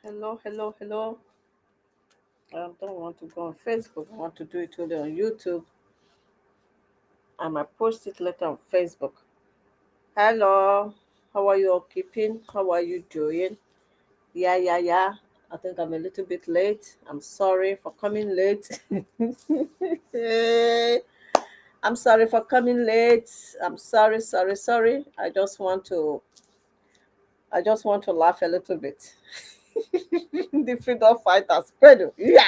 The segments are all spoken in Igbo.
Hello, hello, hello. I don't want to go on Facebook. I want to do it only on YouTube. I might post it later on Facebook. Hello. How are you all keeping? How are you doing? Yeah. I think I'm a little bit late. I'm sorry for coming late. I'm sorry for coming late. I'm sorry. I just want to laugh a little bit. The freedom fighters. Kwenu. Yeah.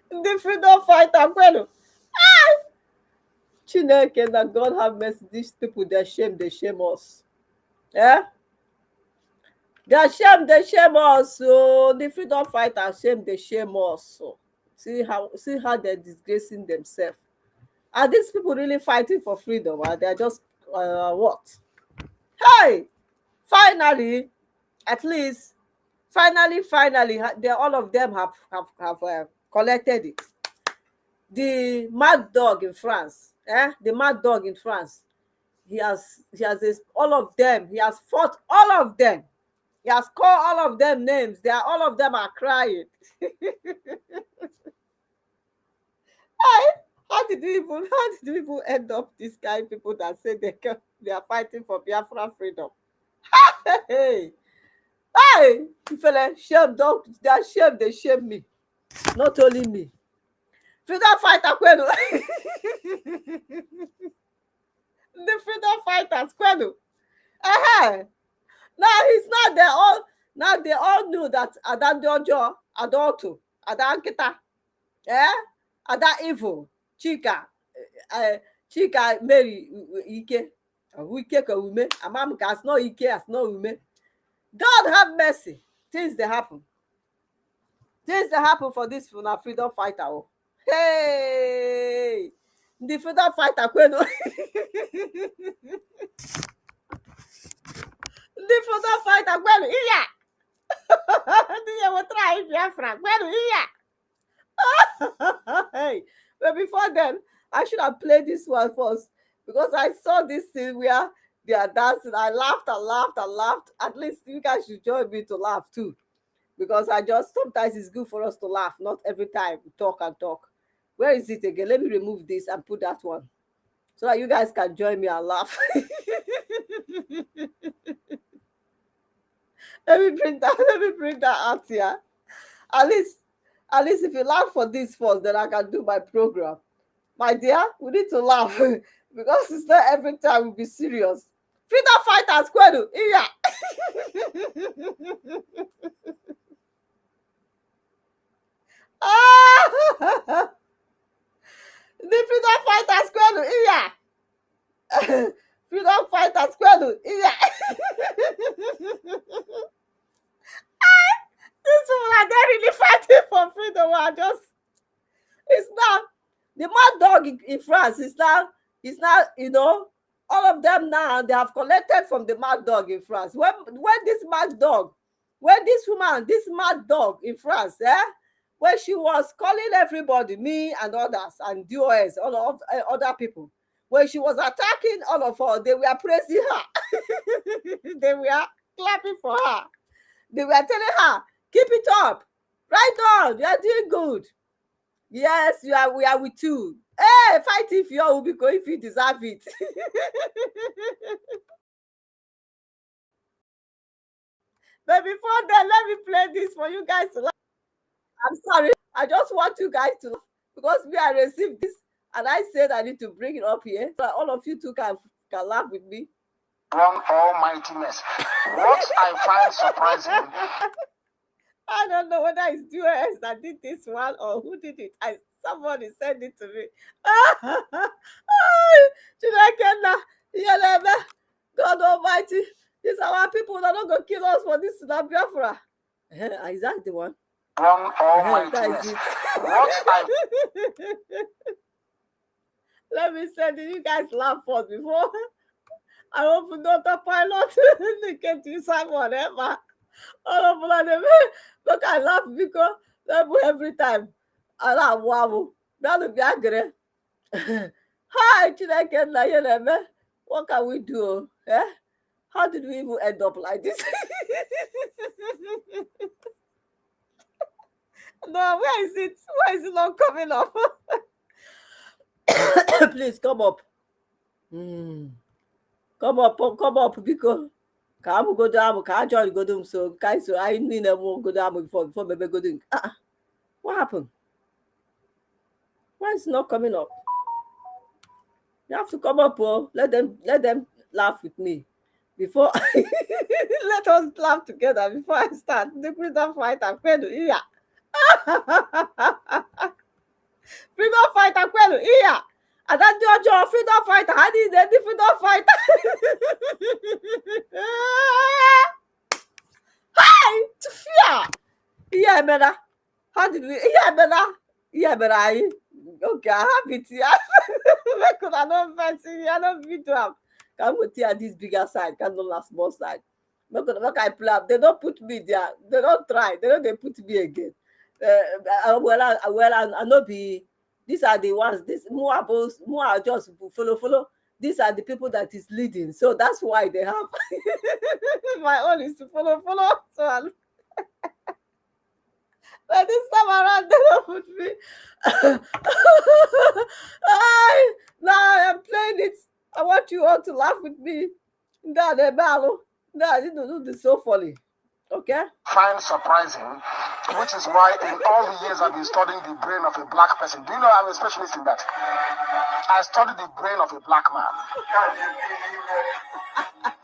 The freedom fighter. Kwenu. Chineke, that God have mercy. These people, they shame us. Yeah? They shame us. So the freedom fighters they shame us. So see how they're disgracing themselves. Are these people really fighting for freedom? Or they're just what? Hey! Finally, at least, finally, they all of them have collected it. The mad dog in France, the mad dog in France, he has all of them. He has fought all of them. He has called all of them names. All of them are crying. Hey, how did we even end up this kind of people that say they are fighting for Biafra freedom? Hey, hey, fella, shame, don't that shame, they shame me. Not only me. Freedom fighter Kwenu. The freedom fighters Kwenu. Uh-huh. Now he's not there. Now they all knew that Adandojo, Adoto, Adankita, Ada evil, Chika, uh, Chika Mary IKe, Ike Kaume, Amam has no Ike, has no Ume. God have mercy. Things they happen. Things that happen for this freedom fighter. Oh. Hey, the freedom fighter, Kwenu. The freedom fighter, Kwenu. Yeah. You will try Biafra, Kwenu. Yeah. Hey, but before then, I should have played this one first because I saw this thing where they are dancing. I laughed and laughed and laughed. At least you guys should join me to laugh too. Because I just sometimes it's good for us to laugh, not every time we talk and talk. Where is it again? Let me remove this and put that one so that you guys can join me and laugh. Let me bring that out here. At least, at least if you laugh for this first, then I can do my program. My dear, we need to laugh because it's not every time we'll be serious. Freedom fighters, Kwenu, yeah. Ah! The freedom fighters, Kwenu, yeah. Freedom fighters, Kwenu, yeah. These people are they really fighting for freedom. I just it's now the mad dog in France is now all of them now they have collected from the mad dog in France. When this mad dog, when this woman, this mad dog in France, when she was calling everybody, me and others and DOS, all of other people, when she was attacking all of us, they were praising her. They were clapping for her. They were telling her, keep it up. Right on, you are doing good. Yes, we are with you. Hey, fight if you will because if you deserve it. But before then, let me play this for you guys to laugh. I'm sorry. I just want you guys to laugh because me, I received this and I said I need to bring it up here so that all of you two can laugh with me. One almightiness. What I find surprising. I don't know whether it's DOS that did this one or who did it. Somebody sent it to me. Chineke, God Almighty, these are our people that are not gonna kill us for this Biafra. Is that the one? One almightiness. What I Let me send it. You guys laugh first before I open up the pilot. They can't use whatever. All of them. Look, I laugh because every time. I laugh, wow. That'll be angry. Hi, Chineke na Yeleme. What can we do? How did we even end up like this? No, where is it? Why is it not coming up? Please come up. Come up, because ka m godo amụ ka a join godo m so ka anyị so anyị niile mụ godo amụ before bebe godo nke. What happened? Why is it not coming up? You have to come up, oh. Let them laugh with me before let us laugh together before I start. The freedom fighter, Kwanu, iya. Freedom fighter, Kwanu, iya. Adájọ́ ọjọ́ freedom fighter, I need the freedom fighter. Hi, Tufia. Yeah, better. How did we? Yeah, better. Yeah, better. Okay, I have it here. I don't fancy. I don't video. Can we tear this bigger side? Can not last small side? Make I pull up. They don't put me there. They don't try. They don't. They put me again. I know be. These are the ones. This more are just follow. These are the people that is leading. So that's why they have. My own is to follow. So. But this time around, they don't put me. Now I am playing it. I want you all to laugh with me. No, you don't do this so funny. Okay? Find surprising, which is why in all the years I've been studying the brain of a black person. Do you know I'm a specialist in that? I studied the brain of a black man.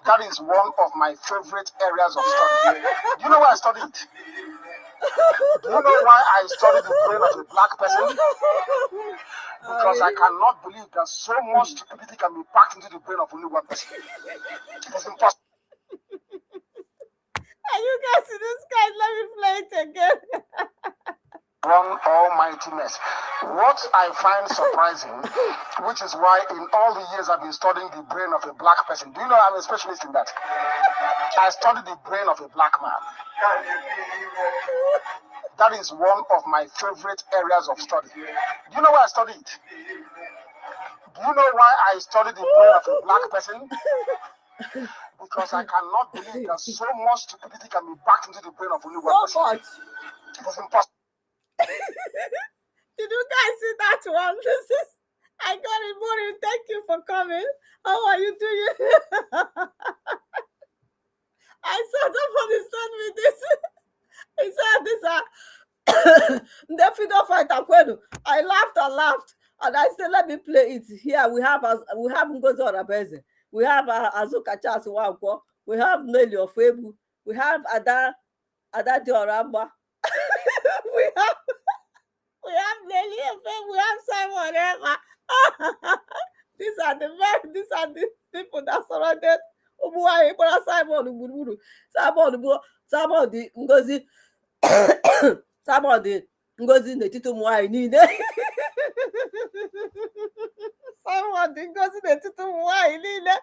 That is one of my favorite areas of study. Do you know why I studied it? Do you know why I studied the brain of a black person? Because I cannot believe that so much stupidity can be packed into the brain of only one person. It is impossible. And you guys see this guy, let me play it again. One almighty mess. What I find surprising, which is why in all the years I've been studying the brain of a black person. Do you know I'm a specialist in that? I studied the brain of a black man. That is one of my favorite areas of study. Do you know why I studied it? Do you know why I studied the brain of a black person? Because I cannot believe that so much stupidity can be packed into the brain of only one person. Much. It is impossible. Did you guys see that one? I got it, Maureen. Thank you for coming. How are you doing? I saw somebody send me this. He said this the freedom fighter Kwanu. I laughed and I said, let me play it. Here we have Ngozi Orabeze. We have Azuka Charles Wankwo. We have Nelly Ofebu. We have Ada Dioramba. we have Nelly Ofebu. We have Simon Emma. These are the people that surrounded Obuai, Simon the Ngozi. Somebody Ngozi n'etiti ụmụ nwanyị niile. Somebody Ngozi n'etiti ụmụ nwanyị niile.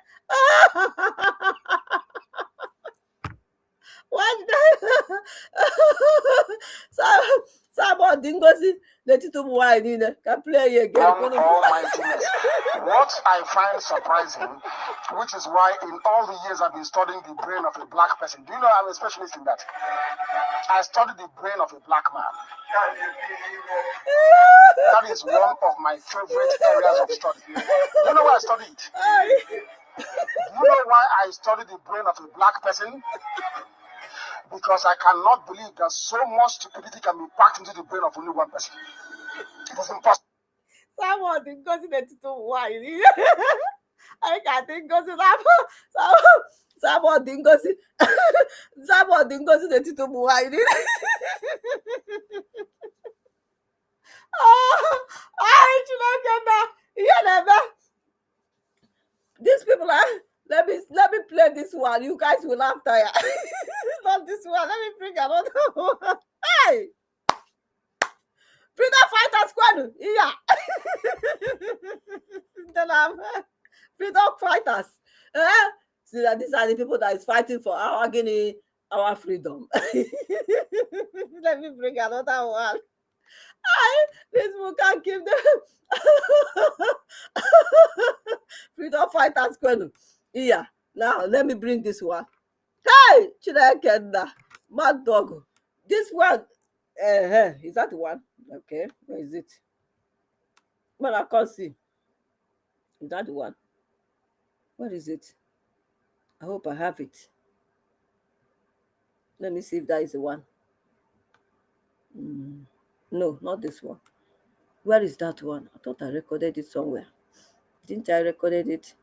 Somebody Ngozi n'etiti ụmụ nwanyị niile. Can play you again. What I find surprising, which is why in all the years I've been studying the brain of a black person. Do you know I'm a specialist in that? I studied the brain of a black man. That is one of my favorite areas of study. Do you know why I studied it? Do you know why I studied the brain of a black person? Because I cannot believe that so much stupidity can be packed into the brain of only one person. It is impossible. Someone goes in the why. I can't think goes in that. Someone goes in the why. I should not get that. Yeah, these people are. Let me play this one. You guys will laugh tire. Not this one. Let me bring another one. Hey! Freedom fighters, Kwanu. Yeah. Then freedom fighters. See that these are the people that is fighting for our agony, our freedom. Let me bring another one. This book can keep them. Freedom fighters, Kwanu. Yeah. Now let me bring this one. Hey, Chidekenda. Mad dog. This one, is that the one? Okay, where is it? Well, I can't see. Is that the one? Where is it? I hope I have it. Let me see if that is the one. No, not this one. Where is that one? I thought I recorded it somewhere. Didn't I recorded it?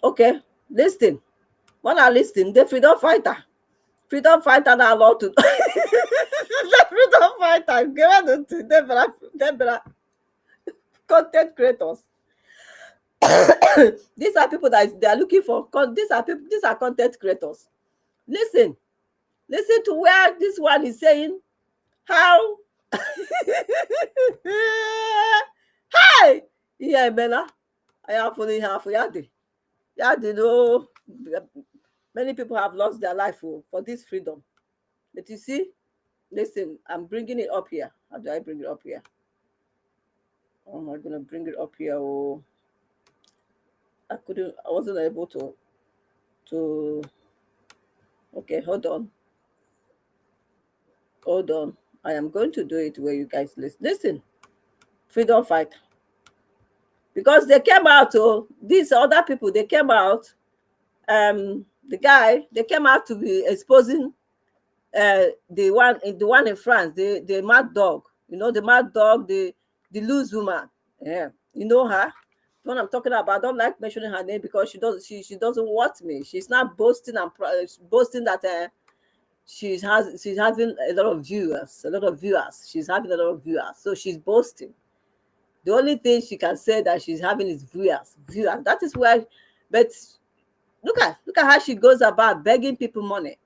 Okay, listen. When I listen, the freedom fighter na allowed to. The freedom fighter, given to Deborah content creators. These are people that they are looking for. These are content creators. Listen to where this one is saying how. Hey, yeah, Bella. I have only half yadi. Yadi, no. Many people have lost their life for this freedom. But you see, listen, I'm bringing it up here. How do I bring it up here? Oh, am I gonna bring it up here? Oh, I wasn't able to. Okay, hold on. I am going to do it where you guys listen. Freedom fight. Because they came out, these other people, they came out, the guy, they came out to be exposing the one in France, the mad dog, the mad dog, the loose woman. Yeah, you know her. The one I'm talking about. I don't like mentioning her name because she doesn't want me. She's not boasting and boasting that she's having a lot of viewers. She's having a lot of viewers. So she's boasting. The only thing she can say that she's having is viewers. That is where, but look at how she goes about begging people money.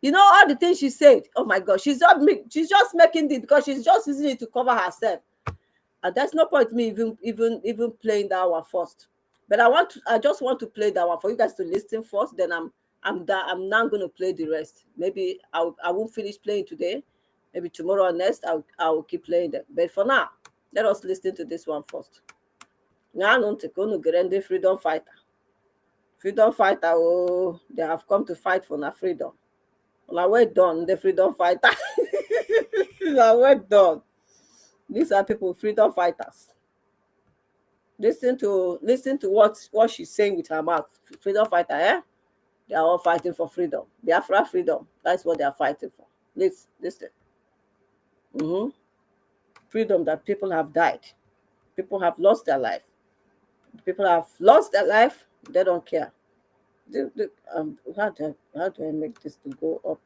All the things she said. Oh my God, she's just making it because she's just using it to cover herself. And there's no point me even playing that one first. But I just want to play that one for you guys to listen first. Then I'm now going to play the rest. Maybe I won't finish playing today. Maybe tomorrow or next I will keep playing them. But for now, let us listen to this one first. Now, freedom fighter. Freedom fighter, oh, they have come to fight for their freedom. Well, well done, the freedom fighter. Well done. These are people, freedom fighters. Listen to what she's saying with her mouth. Freedom fighter, eh? They are all fighting for freedom. Biafra freedom. That's what they are fighting for. Listen. Freedom that people have died. People have lost their life. People have lost their life. They don't care. How do I make this to go up?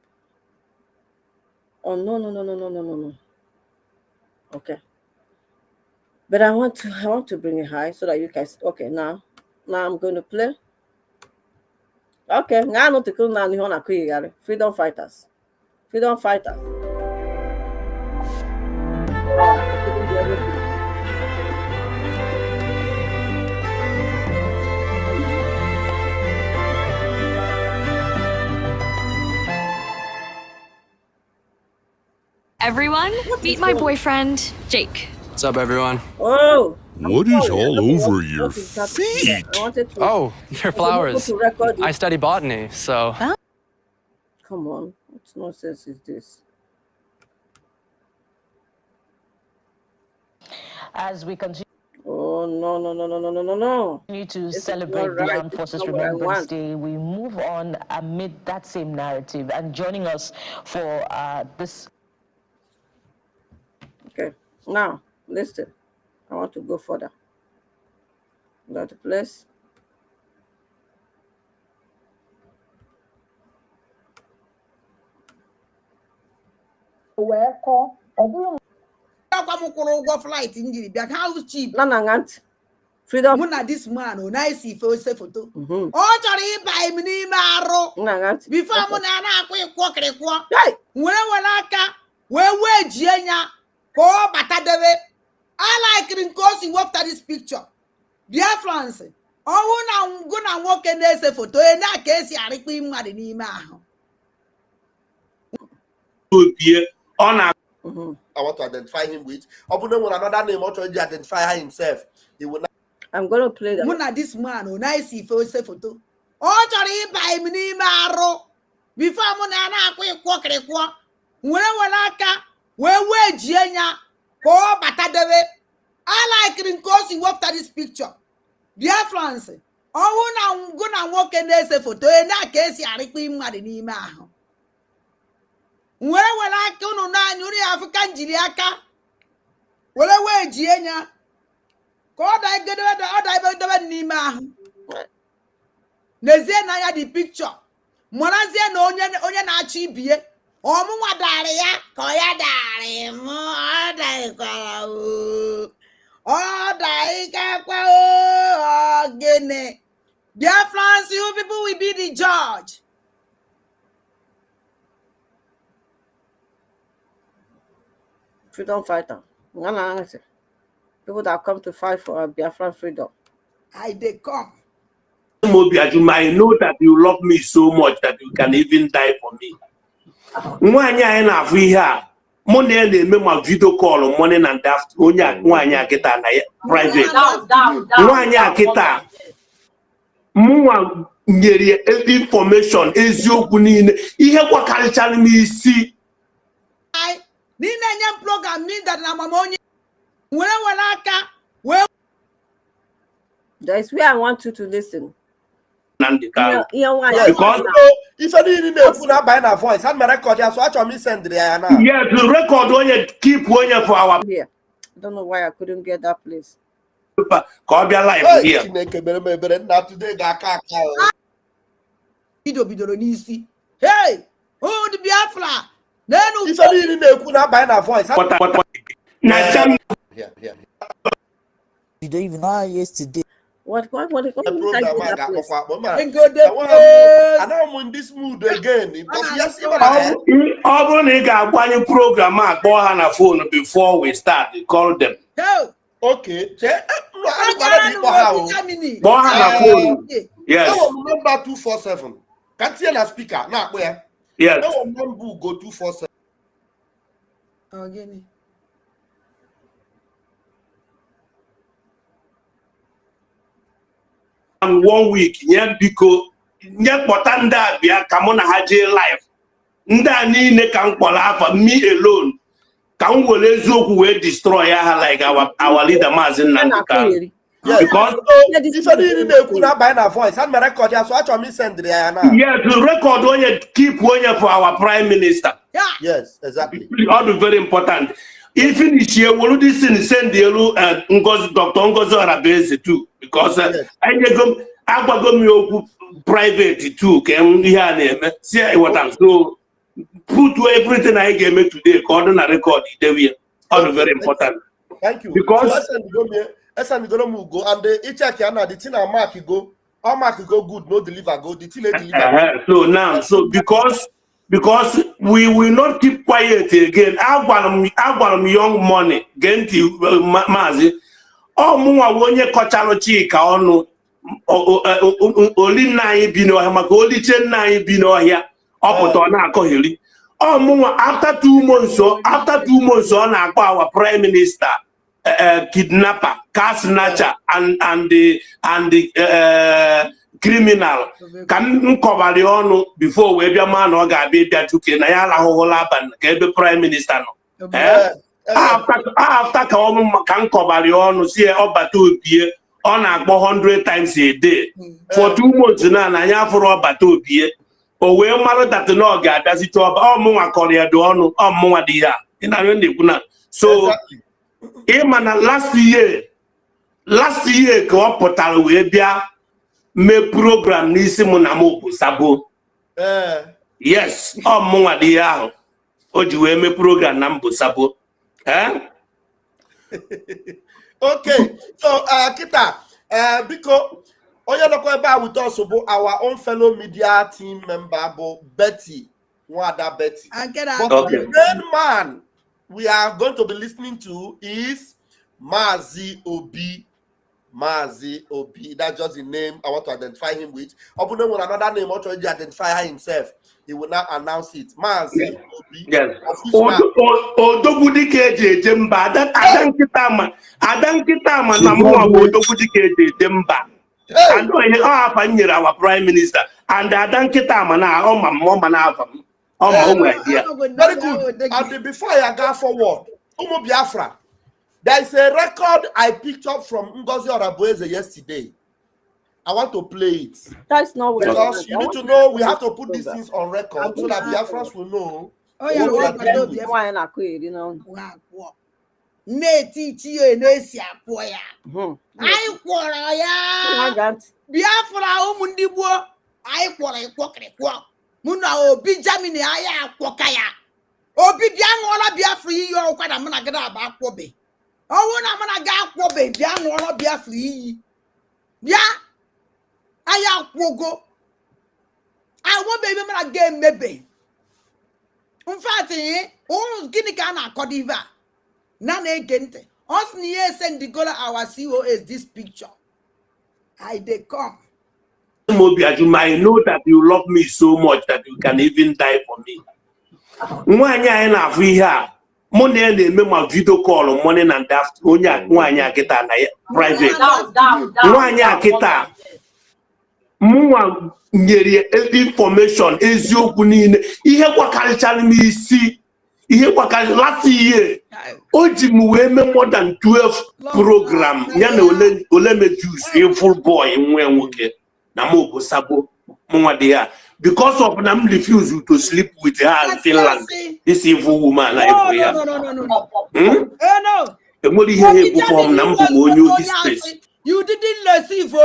Oh no. Okay. But I want to bring it high so that you guys. Okay, now I'm going to play. Okay, now I'm to freedom fighters. Freedom fighters. Everyone, meet my boyfriend, Jake. What's up, everyone? Oh, what is all over your feet? Oh, your flowers. I study botany, so. Come on, what nonsense is this? As we continue. Oh, no. Continue to celebrate the Armed Forces Remembrance Day, we move on amid that same narrative. And joining us for this. Okay, now listen. I want to go further. Go to place. Flight injury back how cheap. Freedom. Muna this man o nice ife ose photo. O chọrọ ịba im n'ime arụ. Before mụ na akwa ịkwọkịrịkwọ. Were aka wee jie nya ka ọ bata debe. I like nke o si wepụta this picture. Dear France, ọnwụ na ngụ na nwoke na-ese foto na ka esi arịkpa mmadụ n'ime ahụ. I want to identify him with. Another name, I want to identify himself. He will not. I'm going to play that. Muna this man o nice ife ose photo. O chọrọ ịba im n'ime arụ. before I'm na akwa where aka wee jie nya ko batadebe. I like it because you walked at this picture. Dear France, oh, na gonna walk in there photo in that case, you are requiring money in my house. Where will I go on 9 African Jiliaka? Well, away, Gienia. God, I get the other Nima. Nezena the picture. Monazia no onion archibie. Omu daria, koya dari, Gene. Dear France, you people will be the judge. Freedom fighter. People that come to fight for Biafran freedom. They come. I know that you love me so much that you can even die for me. When I na here, money and my video call morning and after when you get private. When you get more information is your kunine. You have what culture me see. I Nina program mean that I'm ammonia. That's where I want you to listen. Because if I didn't buy a voice, I'm record. So I told me send there now. yeah, to record when you keep when you for our. Yeah, I don't know why I couldn't get that place. Call your life here. Not today, hey, oh, the Biafra. Then if I didn't buy a voice, you don't even know yesterday. What I know in this mood again. Because yes, program on a phone before we start. Call them. okay. Yes. Number 247. Can't see a speaker. Now where? Yes. No number go 247. Again. And 1 week, yeah, because yeah, but that be a come on a life. Nda ni ne can for me alone. Can we destroy like our leader Mazin Nandika? Because if I didn't buy a voice, I'm record. So I told me send there now. yeah, to record when you keep when you for our prime minister. Yeah. Yes, exactly. All very important. Even if you will listen, send the Dr. Ngozo Arabese too, because I go private too. Can you see what I'm so put to everything I gave me today? According to record, all very important. Thank you. Because so go and the HK the thing mark go. All mark go good, no deliver go. The thing deliver. So now, so because we will not keep quiet again. I want young money. Genti mazi. Oh, muwa wonye kochalo chika onu. Oli na ibino ya maka oli chen na ibino ya. Opoto na akohili. Oh, muwa after 2 months on our prime minister. Kidnapper, car snatcher, and the criminal can cover the honor before we be a man or gabi that you can whole happen, get the prime minister. After can cover the honor, see over 2 years on 100 times a day for 2 months now, and I have for over 2 years. Or we are that no guy does it up, oh, more Korea do honor, oh, more dear. So. Emana last year ka portal we bia me program n'isi mu na mo sabo. Yes, monwa di ahụ. O ji we me program na mbo sabo. Okay. So kita because oya no ko ba with us our own fellow media team member Betty. Nwada Betty. But the main man we are going to be listening to is Mazi Obi. Mazi Obi. That's just the name I want to identify him with. Open with another name, also identify himself. He will not announce it. Mazi Obi. Yes. Odogudi keje jemba. Adan kitama na mwa odogudi keje jemba. And our prime minister. And I don't get oh my mom and oh my idea. Very good. And before I go forward, Biafra, there is a record I picked up from Ngozi Orabueze yesterday. I want to play it. That's not what because you need to know we have to put these things on record so that Biafrans will know. Oh yeah, what you know. Neti Nesia Poya. I quarrel ya. Biafra Mundibo. I quarrel quack. Muna obi Jamini aya kwokaya. Obi biangola Biafri yo kwada mana gada ba kwobe. Owo na mana ga kwobe biangola Biafri. Bia aya kwogo. I want baby mana game maybe. In fact, gini ka na akodiva. Na gente. Us niye send the gola our COS this picture. I they come. You might know that you love me so much that you can even die for me. Mwanya na here. Money and the video call morning and after. Mwanya kita na private. Mwanya kita. Mwa nyeri information eziokwu niile. Ihe kwakarichara m isi. Ihe kwakari last year. Oji mu we me more than 12 program. Ya na ole me juice full boy nwe nwoke. Na mo go sabo mwa dia because of them refuse to sleep with her in Finland. This evil woman like no. No. You didn't receive,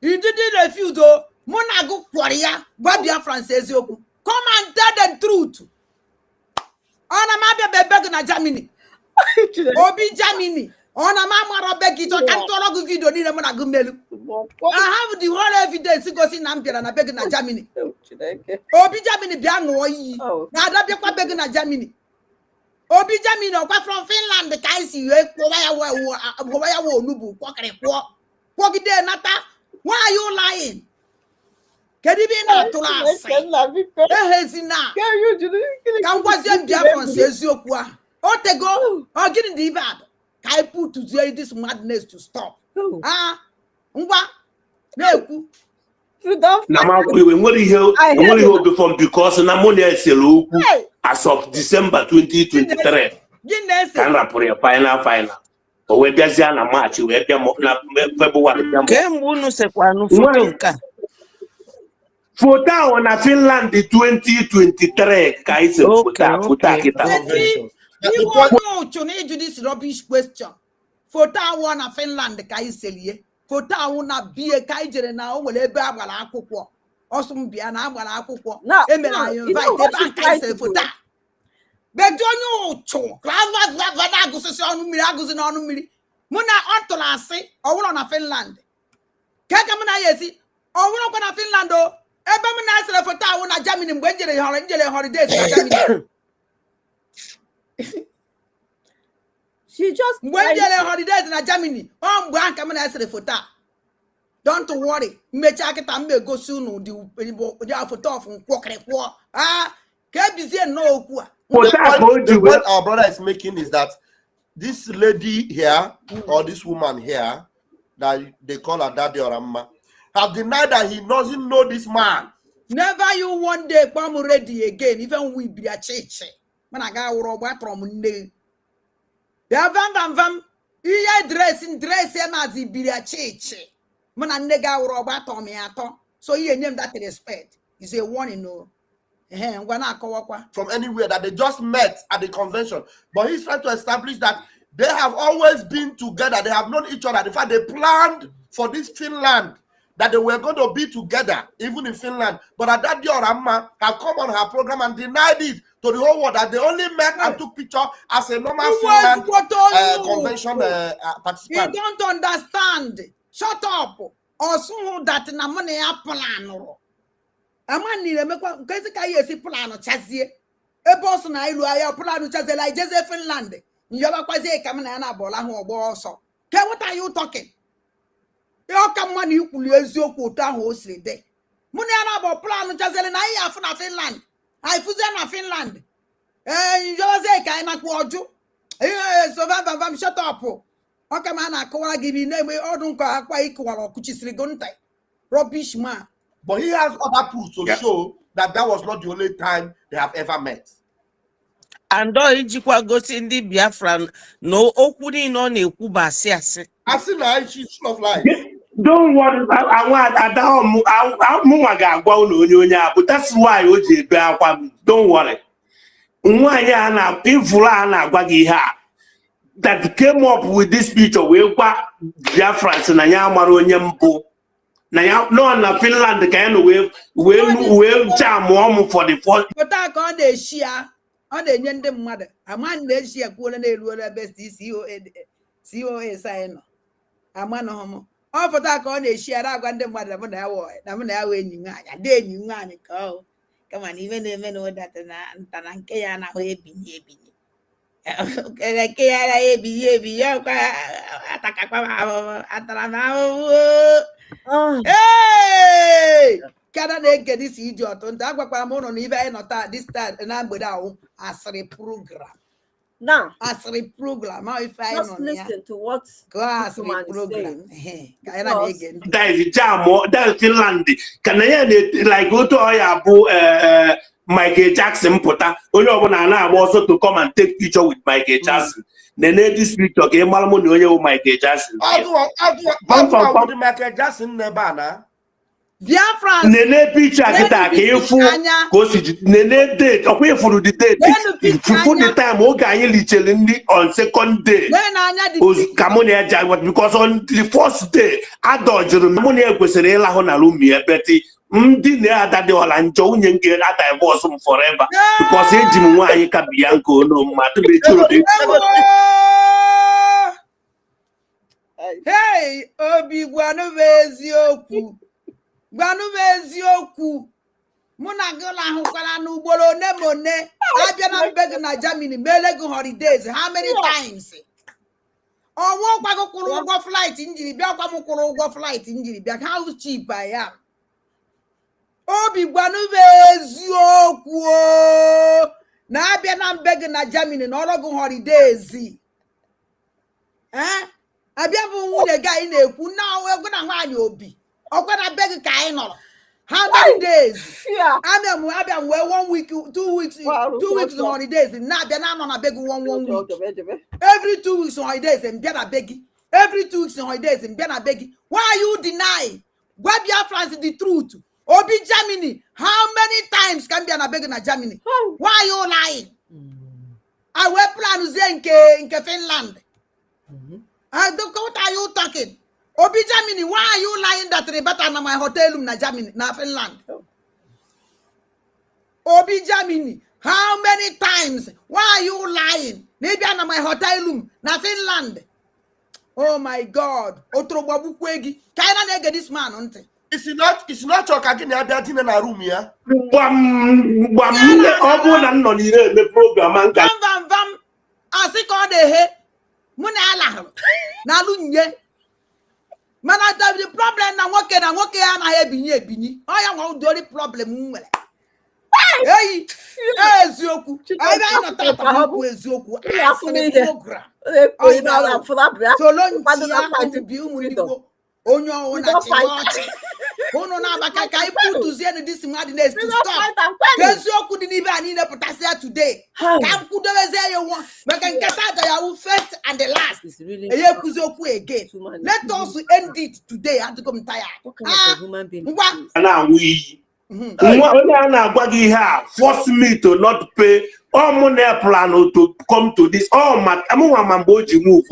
you didn't refuse. Monago Korea, Babia Francis. Come and tell the truth. On a map of Germany. Obi Germany. On a mama beg it or can't talk video need a monagumelu. I have the whole evidence to go see Nampia and I beg in Germany. Obi Germany Bianoi. Now that be begging at Germany. Obi Germany or from Finland, the Kaisi, Waya Nubu, Walk it there, Nata. Why are you lying? Can you be not to last? Can was your dear says you? Oh, they go, I'll get in the bad. I put to this madness to stop. Ah, what? No. Now, we will hear before because Namonia is a low as of December 2023. Can I put a final? Or where there's a match, where February. Fota on a Finland 2023. Kaisa Futa. You won't know to this rubbish question. For one of Finland, the Kaiseli, for town be a Kaiser now, will a babala cook. Awesome be an abala cook. Now, I invite the Kaiser for that. But don't you choke? Clavagus on miracles and on me. Muna Antola say, or on a Finland. Kakamana yesi, or one of Finlando. Ebamana for town, a Germany, when holidays. She just when you're holidays in Germany. Coming as a photo. Don't worry. Me check it and me go soon. The photo from Quack. Ah, can't be there no. What our brother is making is that this lady here or this woman here that they call her daddy or amma have denied that he doesn't know this man. Never you one day come ready again, even we be a church. When I got robot from Monday. The vam. You dress him as he be a church. When I nega robot on me at all. So you name that respect. Is a warning, no. From anywhere that they just met at the convention. But he's trying to establish that they have always been together. They have known each other. In fact, they planned for this Finland that they were going to be together, even in Finland. But at that day, Ramma have come on her program and denied it to the whole world that they only met and took picture as a normal Finland convention participant. You don't understand. Shut up. Also, that na money plan. A man need a make plan of Chazier. A boss and I plan of Chazier like Joseph Finland. You have a quasi coming and a bola who also. What are you talking? You come one you could use your quota hostly day. Muniana about plan of Chazier and I have from Finland. I fuzena Finland. And Jose cannot watch you. So I'm shut up. Okay, man, I call give you name. I don't call quite equal or Kuchisrigonte. Rubbish man. But he has other proof to show that that was not the only time they have ever met. And ijikwa gosi ndị Biafra no okwu niile ọ na-ekwu bụ asị asị. Asị na she's full of lies. Don't worry, but that's why don't worry. That came up with this picture where Biafrans na Yamaro Nyampo. No, na Finland can we jam for the first. But I can't they share on the Yendem mother. A man they share cool and they will best COA sign. A man homo. All for that on they share out on the mother when I was. I'm now winning. I did you want to go. Come on, even the men know that and Tanankayana way be. Okay, hey! Can I get this idiot on Tagapamono even not this time and I'm without as a program. Now, as a program, if I just listen to what class program. That is a jam, that is Finland. Can I like go to Oyabu Michael Jackson Pota? Only also to come and take picture with Michael Jackson. Then this picture came Malmo Michael Jackson. I do Michael Jackson Nebana. Biafra. Nene picture kita kefu kosi nene date okwe for the date for the time o ganye lichelendi on second day kamoni eja because on the first day adojuru kamoni ekwesere ila ho na room e beti ndi na adade ola njo unye nge divorce forever because eji mu nwanyi ka bianco no madu be churu de. Hey obi gwanu bezioku Gwanu bezioku muna gola hukwala n'ugboro nemone abia na beg na Germany melegu holidays how many times owo gbago kwuru ụgwọ flight njiri bịa kwa m kwuru ụgwọ flight njiri bịa how cheap I am obi gwanu bezioku na abia na beg na Germany na ologu holidays abia bụ nwunye ga ị na-ekwu na egwu na nwaanyị obi Okwana beg kainol. How many days? Yeah. I'm 1 week, 2 weeks, 2 weeks on holidays. Now they're not on a beg 1 week. Every 2 weeks on holidays and get a beggy. Every 2 weeks on holidays and get a beggy. Why are you denying? Grab your friends the truth. Obi Germany. How many times can be on a beg in Germany? Why are you lying? I will plan to say in Finland. I don't know what are you talking? Obi Germany, why are you lying that they better than my hotel room na Germany, na Finland? Obi Germany, how many times? Why are you lying? Maybe I'm my hotel room na Finland. Oh my God. Otrobabu kwegi. Kaina nege this man, auntie. It's not your kagini abia in a room here. Vam. Asiko de he. Muna ala. Na lunye. Man, I have the problem now. What can I have been? I am on the only problem. Hey, Zoku. I don't know about Zoku. I program. So long, to be on your own. Ono na bakaka ipu to say this madness to stop. Zoku couldn't even need a potassium today. Come could say you want. But can get out your first and the last. Again. Let us end it today. I have to come tired. What kind of a human being? Now we force me to not pay all money plan to come to this. Oh, my mamboji move.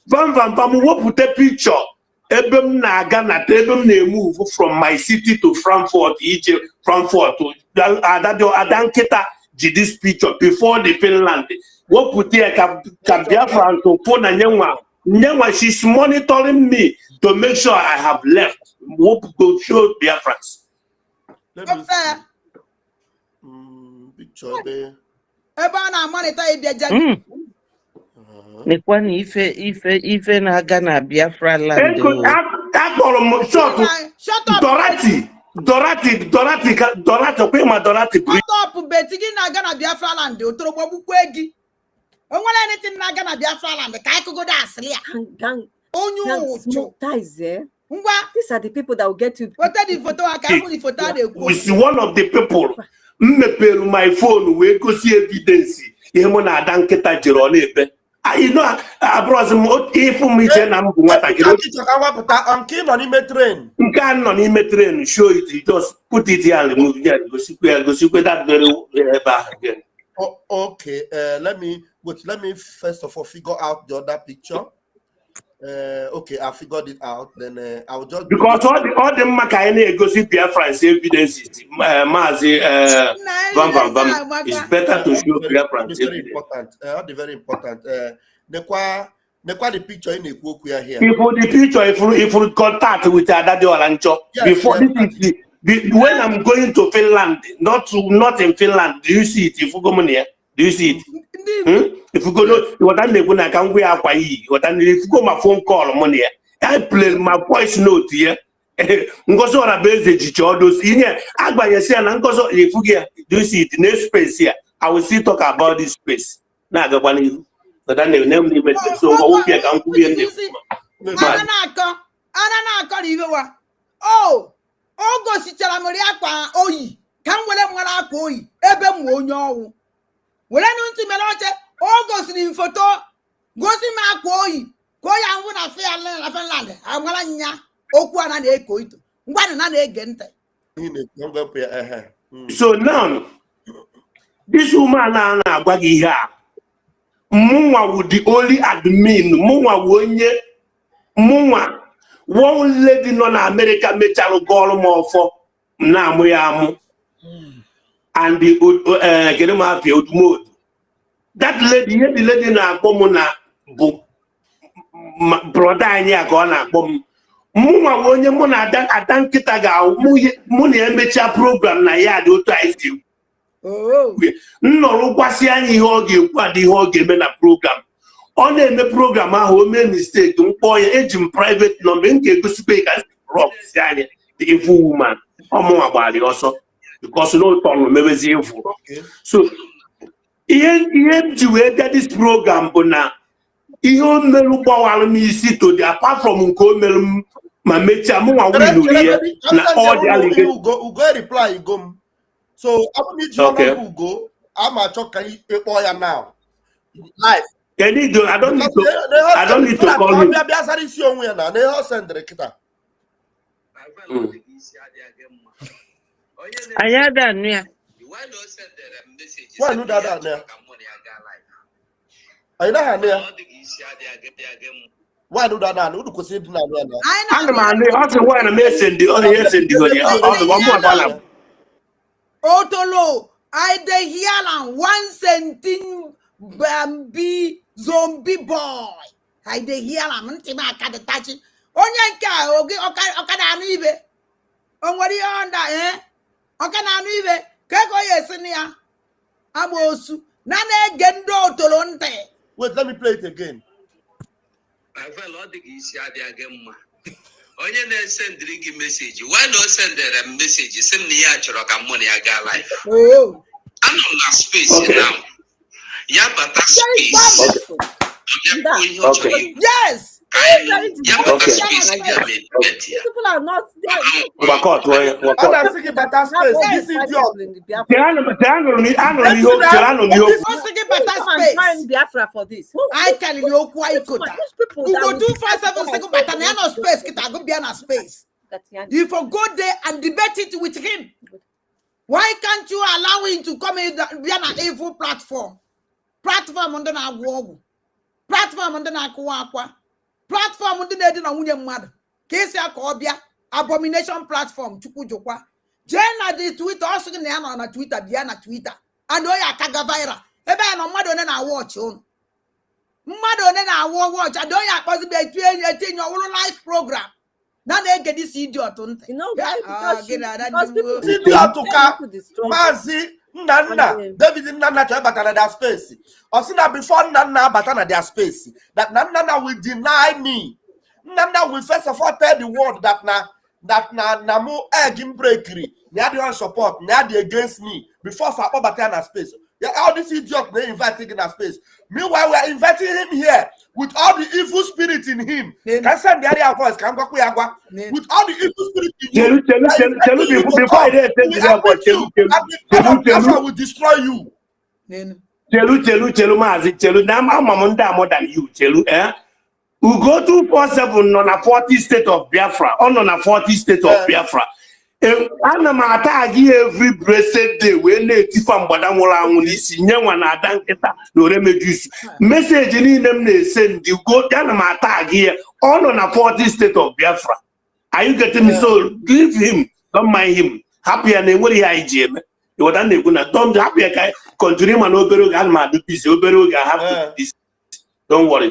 Vam, what put a picture? Ebem na Ghana, ebem na move from my city to Frankfurt, Egypt, Frankfurt to Adanketa did this picture before the Finland. What put here Biafra to phone and Nyanwa, she's monitoring me to make sure I have left. What go show Biafrans? Let me see. Picture there. Ebana monitor Nekwani ife na Ghana Biafra land. Shut up. Dorati, Dorati. Shut up, Betty na Ghana Biafra land. Otrobobu kwegi. Onwala anything na Ghana Biafra land. Ka I could go there aslia. Gang. Onyo. That is there. These are the people that will get you. What are the photo? I can't put the photo. We see one of the people. My phone we go see evidence. You know, I don't get that you're on it. You know, I brought some information. I'm keen on him train. You can't on him train. Show it. You just put it here and move here. Go see that very back again. Oh, okay. Let me first of all figure out the other picture. Okay, I figured it out. Then I'll just because all the Makayane go see Biafran's evidences. Mazi it's better to show Biafran's evidence. Very important. The picture in the book we are here. Before the picture, if we contact with Adadi Olancho, before this is when I'm going to Finland, not in Finland. Do you see it? If you go here, do you see it? If you go to can we are if you go my phone call money, I play my voice note here. Ngoso na base those in here. Agba you see and ngoso if you get do you see it next space here? I will still talk about this space. Now I got one. But then they name the so what we can do in the oh go si chala mori akwa oyi kan wele mwara akwa oyi ebe mu onye owu wele nu nti meloche go si ni photo go si ma akwa oyi ko ya nwu na Finland amara nya okwu ana na eko ito ngwa na ege nte. So now this woman na agwa gi ihe a Munwa would the only admin Munwa wonye Munwa one lady non America mechalo golmo for na moyamu and the get him out the mode. That lady, the lady na bomuna brother anya gona bom Munwa wonye muna adan kitaga muni emecha program na ya do to ICU. Oh, no, what's any hoggy, what the hoggy men a program. On the program, I will make mistake. Don't boy agent private number, go speak as rock, the evil woman. Or more about it also because no tongue maybe is evil. So, he that this program, but now he only look while me see to the apart from Comel, my mate, I'm all the alligators go reply, go. So I need you to go. I'm a chocolate boy now. Live. I don't need to call him. They all send the kita. Ayada nia. Why no that there? I know there. Why do that now? Who could say that now? I'm man, they also want to message the other yes and the one more. Otolo, I de hear one sentence Bambi zombie boy. I de hear Mantima cat touch it. Onyanka, Okada Nive. On what you under, Okana Nive, Kako Yesenia. Amosu, Nane Gendo Tolonte. Wait, let me play it again. I felt all the easy idea again. Onye send the message. Why not send a message? Send me a money I got life. Oh, I'm on that space now. Yeah, but that space. Okay. Yes. Yeah, but that space. People are not there. Biafra for this. I tell you, why could people go do 5 seconds, but an no space, get go be an space. You for go there and debate it with him. Why can't you allow him to come in be an evil platform? Platform under na wall. Platform under na kwa. Platform under na wunye mad. Kesi akobia abomination platform chuku jokwa. Jena the Twitter also na Twitter bia na Twitter. And oya kaga viral. Ebe no mmadụ one na watch on. Mmadụ one na watch. I don't ya cause be a your live program. Now they get this idiot on. You know, because people Mazi Nana David Nana to batana their space. Or see that before Nana batana their space. That Nana will deny me. Nana will first of all tell the world that Namu egg in breakery. They are the support. They are against me. Before Sapa batana space. Yeah, all this idiot they inviting in our space. Meanwhile, we are inviting him here with all the evil spirit in him. Can send the other voice, can go with all the evil spirit in you. Before I will destroy you. Chelu mazi chelu na mamanda more than you chelu we go to 47 on a 40 state of Biafra on a 40 state of Biafra. Ana m ata agi every blessed day we na-etifa mgbada nwụrụ anwụ n'isi nye nwa na ada nkịta na oremejusu message niile m na-send go ana m ata agi on a 40 state of Biafra. Are you getting me? So leave him, don't mind him. Happy and enwere ihe anyị ji eme iwata na-ekwu na don't happy ka continue man obere oge ana m adu busy obere oge I have to this. Don't worry.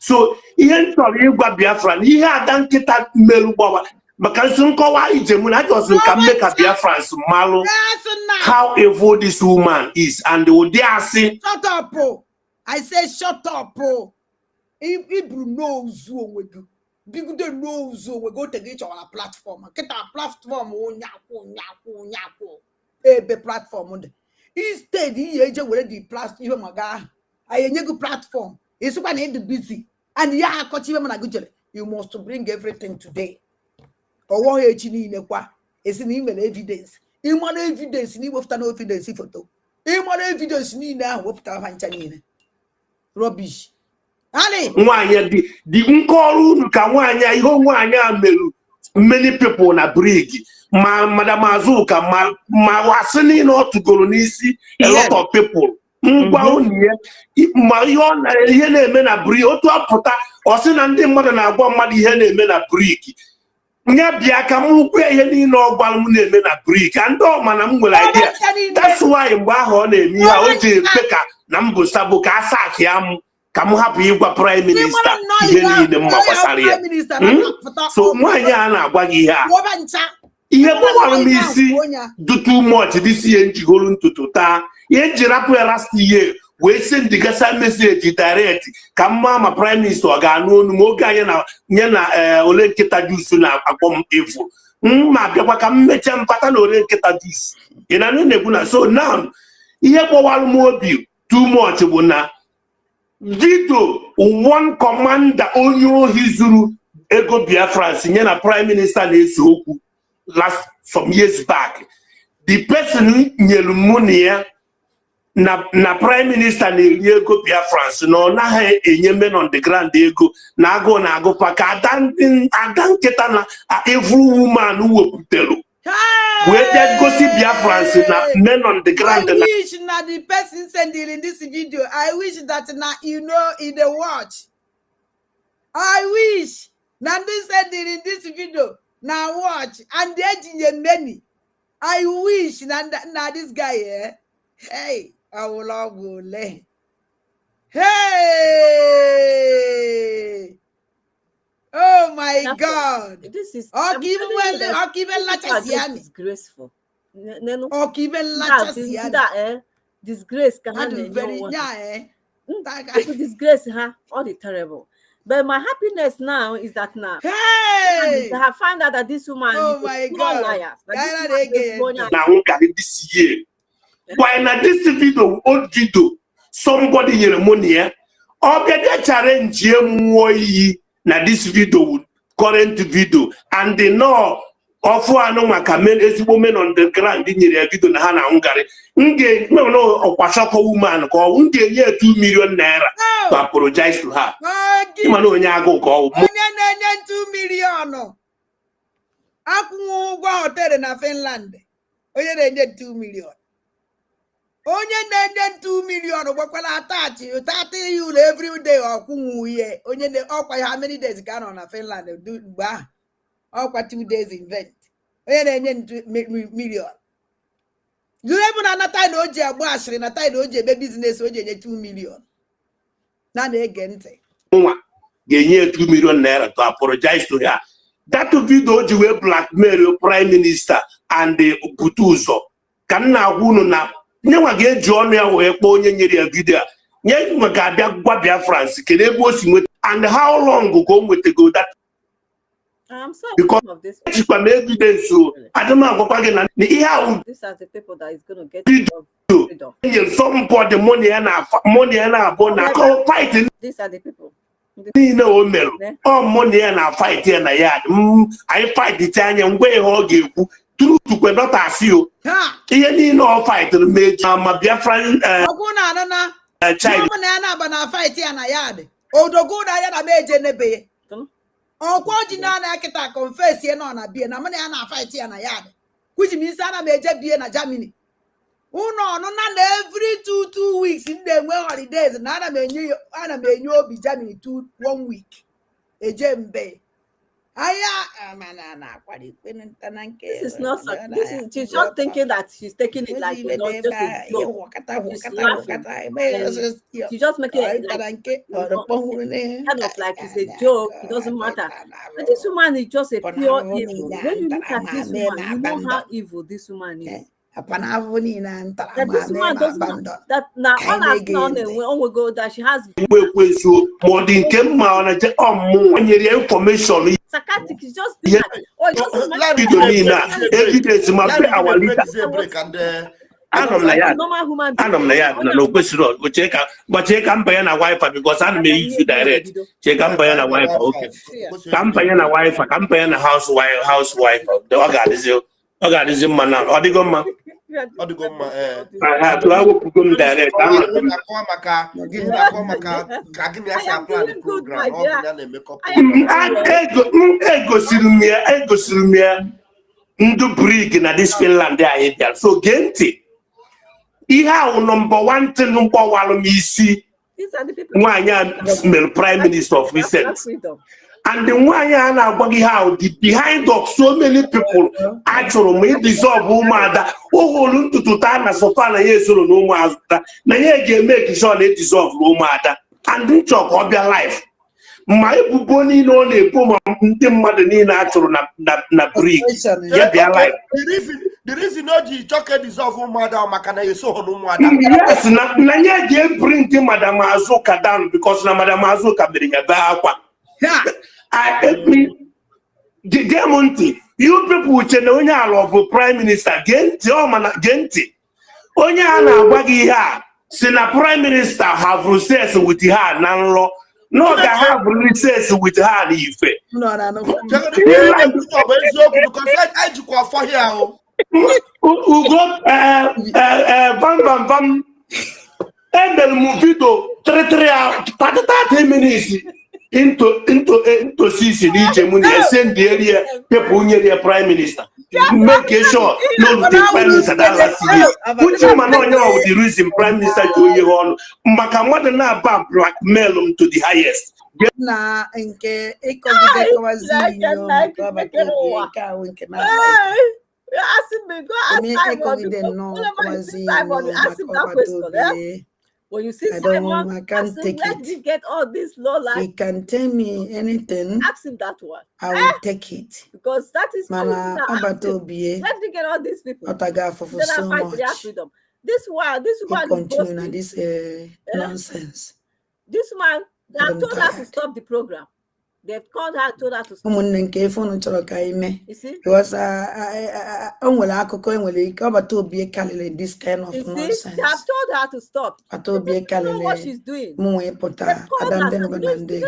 So ihe nchọrọ ịgwa Biafra na ihe ada nkịta mmerụ gbawa maka nkọwa ijem na just can make a Biafrans malụ how evil this woman is and they are saying shut up. I say shut up. Ibru knows we go. Big the knows we go to get our platform. Get our platform nyako. Ebe platform. Instead he eje were the platform maga. I nyego platform. It's one end busy. And yeah, you must bring everything today. Or what is an email evidence. In one evidence, you have no evidence photo. In one evidence, you now hope to have rubbish. Ali, the uncle can many people na brig. Madam Azuka, my wasn't not to go nisi a lot of people. Marion, Yene Mena Brio to Apota, or send and the mother na one muddy Yene Mena Brig. Nyabiakamu, where you know Balmune Mena Brig, and oh, manam will idea. That's why in Bahone, Mia Peka, Nambu Sabuka Sakiam, come happy you were Prime Minister, in the Mapasaria. So, my yana, Wagia. Me see do too much this year in Chigolun to Tota. Yen Jirapue last year, we send the Gasa message direct. Come, Mama Prime Minister, Gano, Moga, Yana, Olenketa Jusuna, upon evil. Mabia can make them pattern Olenketa Jus. In a Nebuna. So now, here one more view, too much, Buna. Vito, one commander, Onyo Hizuru, Ego Biafrans, Yana Prime Minister Nesoku. Last some years back, the person Nyelumonia na Prime Minister Niego Biafrans no na enyeme on the ground ego na go paka adan ketana a every woman who putelo. Where that go see Biafrans na men on the ground. I wish na the person sending in this video. I wish that na you know in the watch. I wish na this sending in this video. Now watch and the many. I wish now this guy here. Hey, I will love Hey, oh my God! This is disgraceful. Disgrace disgrace her all the terrible. But my happiness now is that now I have found out that this woman is my God. Liars. Now this year. Why not this video, old video, somebody here money, or get a challenge na this video, current video, and they know of one is woman on the ground in your video na Hana Hungary. No, Pashako woman call 2 million naira to apologize to her. Imano Nyago call 2 million. Aku hotel na Finland. Onye na 2 million. Onye na 2 million gbakwala attach you 30 you every day okwunwu ye. Onye na okwa how many days ka no na Finland do gba. Okwa 2 days invent. Onye na 2 million. You even na time oji agbo ashiri na time oji ebe business oji enye 2 million. Na ege ntị. Nwa ga-enye 2 million naira to apologize to her. That video oji we blackmail Prime Minister and the Butuzo. Ka nna agwunu na nyewa ga-eji ọnụ ya wee kpọọ onye nyere ya video. Nye nwa ga-abịa gwa Biafrans kele ebe o si nweta and how long go nwetego that I'm sorry because of this. It's an evidence. I don't know what again. These are the people that is going to get freedom. Some for the money and fighting. These are the people. Oh, money and I fight in a yard. I fight the Italian way or give true to not ask you. You know, fight the major, my dear friend. Child. Fight in a yard. Oh, the good I had a major nebe. Oh, Quajina, I confess here on a beer, and I fight here in a yard, which means I major beer in a Germany. Oh, no, not every 2 weeks in the holidays, and I may you be Germany 1 week. A gem bay. This is not. She's just thinking that she's taking it like just a joke. She's laughing. She's just making it like kind of like it's a joke. It doesn't matter. But this woman is just a pure evil. When you look at this woman, you know how evil this woman is. That this woman doesn't. That now all I've known when we go that she has. More than 10 miles on your information. Sarcastic is just evidence must be our leader. No question. But check campaign a wife because I may use you direct. Check campaign a wife. Okay. Campaign a wife, campaign a housewife. The organism man. Odigoma. I have to go direct. Ndu brig na this Finland there. So Genti. Iha number 1 thing number 1 isi. Mwanya prime minister of recent. And the one how the behind of so many people actually may dissolve woman who to Tana Sofana yes or no master. Now you make sure they dissolve woman and do talk of their life. My boni no ne poma mother in actual na brig. Yeah, their life. The reason no ji choke dissolve woman makana yeso no mother. Yes, na ye bring Madam Azuka down because na Madam Azuka bring a I mean, Demonti, you people which of Prime Minister Genti, Genti. Onya Wagi ha, Sena Prime Minister have recess with her Nanlo, no, they have recess with her Ife. No. Because I just for here. Who got bam, and then Movito 30 minutes. Into Sisi Niche send the area people near the Prime Minister. Make sure no the Prime Minister that last year. Put him on the reason Prime Minister to you on Makamada na blackmail him to the highest. Na nke when you see Simon, I can't take it. Let me get all this low life. He can tell me anything. Ask him that one. I will take it. Because that is Mana, let me get all these people. What I got for so much. This one continue na this nonsense. This man, they have told her to stop the program. They've called her, told her to stop. You see? Because this kind of nonsense. They have told her to stop. They don't know what she's doing. You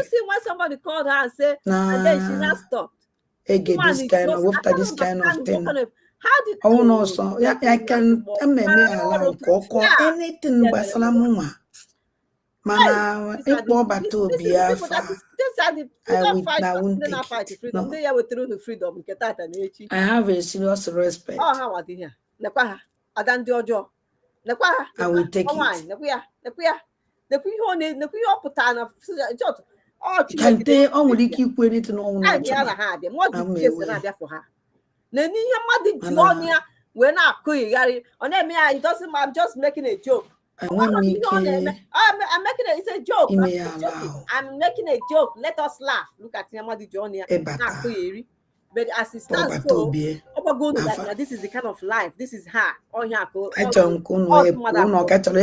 see when somebody called her and said, and then she not stopped. This kind of thing. How did no, so yeah, I can allow anything but Salamuma. Mana, if Boba to be I have a serious respect. Oh, how are you here? I will take it. Can they only keep waiting to know? It doesn't matter. I'm just making a joke. I'm making it's a joke. I'm making a joke. Let us laugh. Look at Yamadi Johnny. But as it stands, this is the kind of life. This is her. I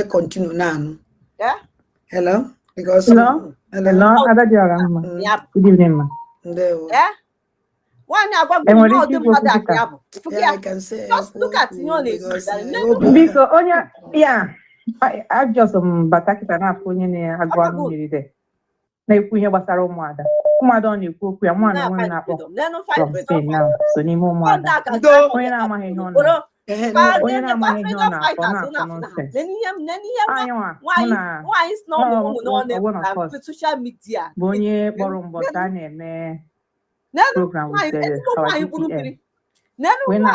continue now. Yeah. Hello. Because hello. Good evening, ma. Yeah. One I got And what all did the you go mother to? Yeah, I can say just look at because Because Onya, yeah, I just batakita na afunye ne agwa no mmiri de. Na ekwu ihe gbasara ụmụada. Ụmụada ọ na-ekwu okwu ya nwa na nwe na-akpọ from Spain now. So n'ime ụmụada. Onye na-amaghị ihe ọ na. Onye na-amaghị ihe ọ na-akọ na-akọ nonsense. Anyịnwa mụ na one of us bụ onye kpọrọ mbọta a na-eme program with our DPM. When I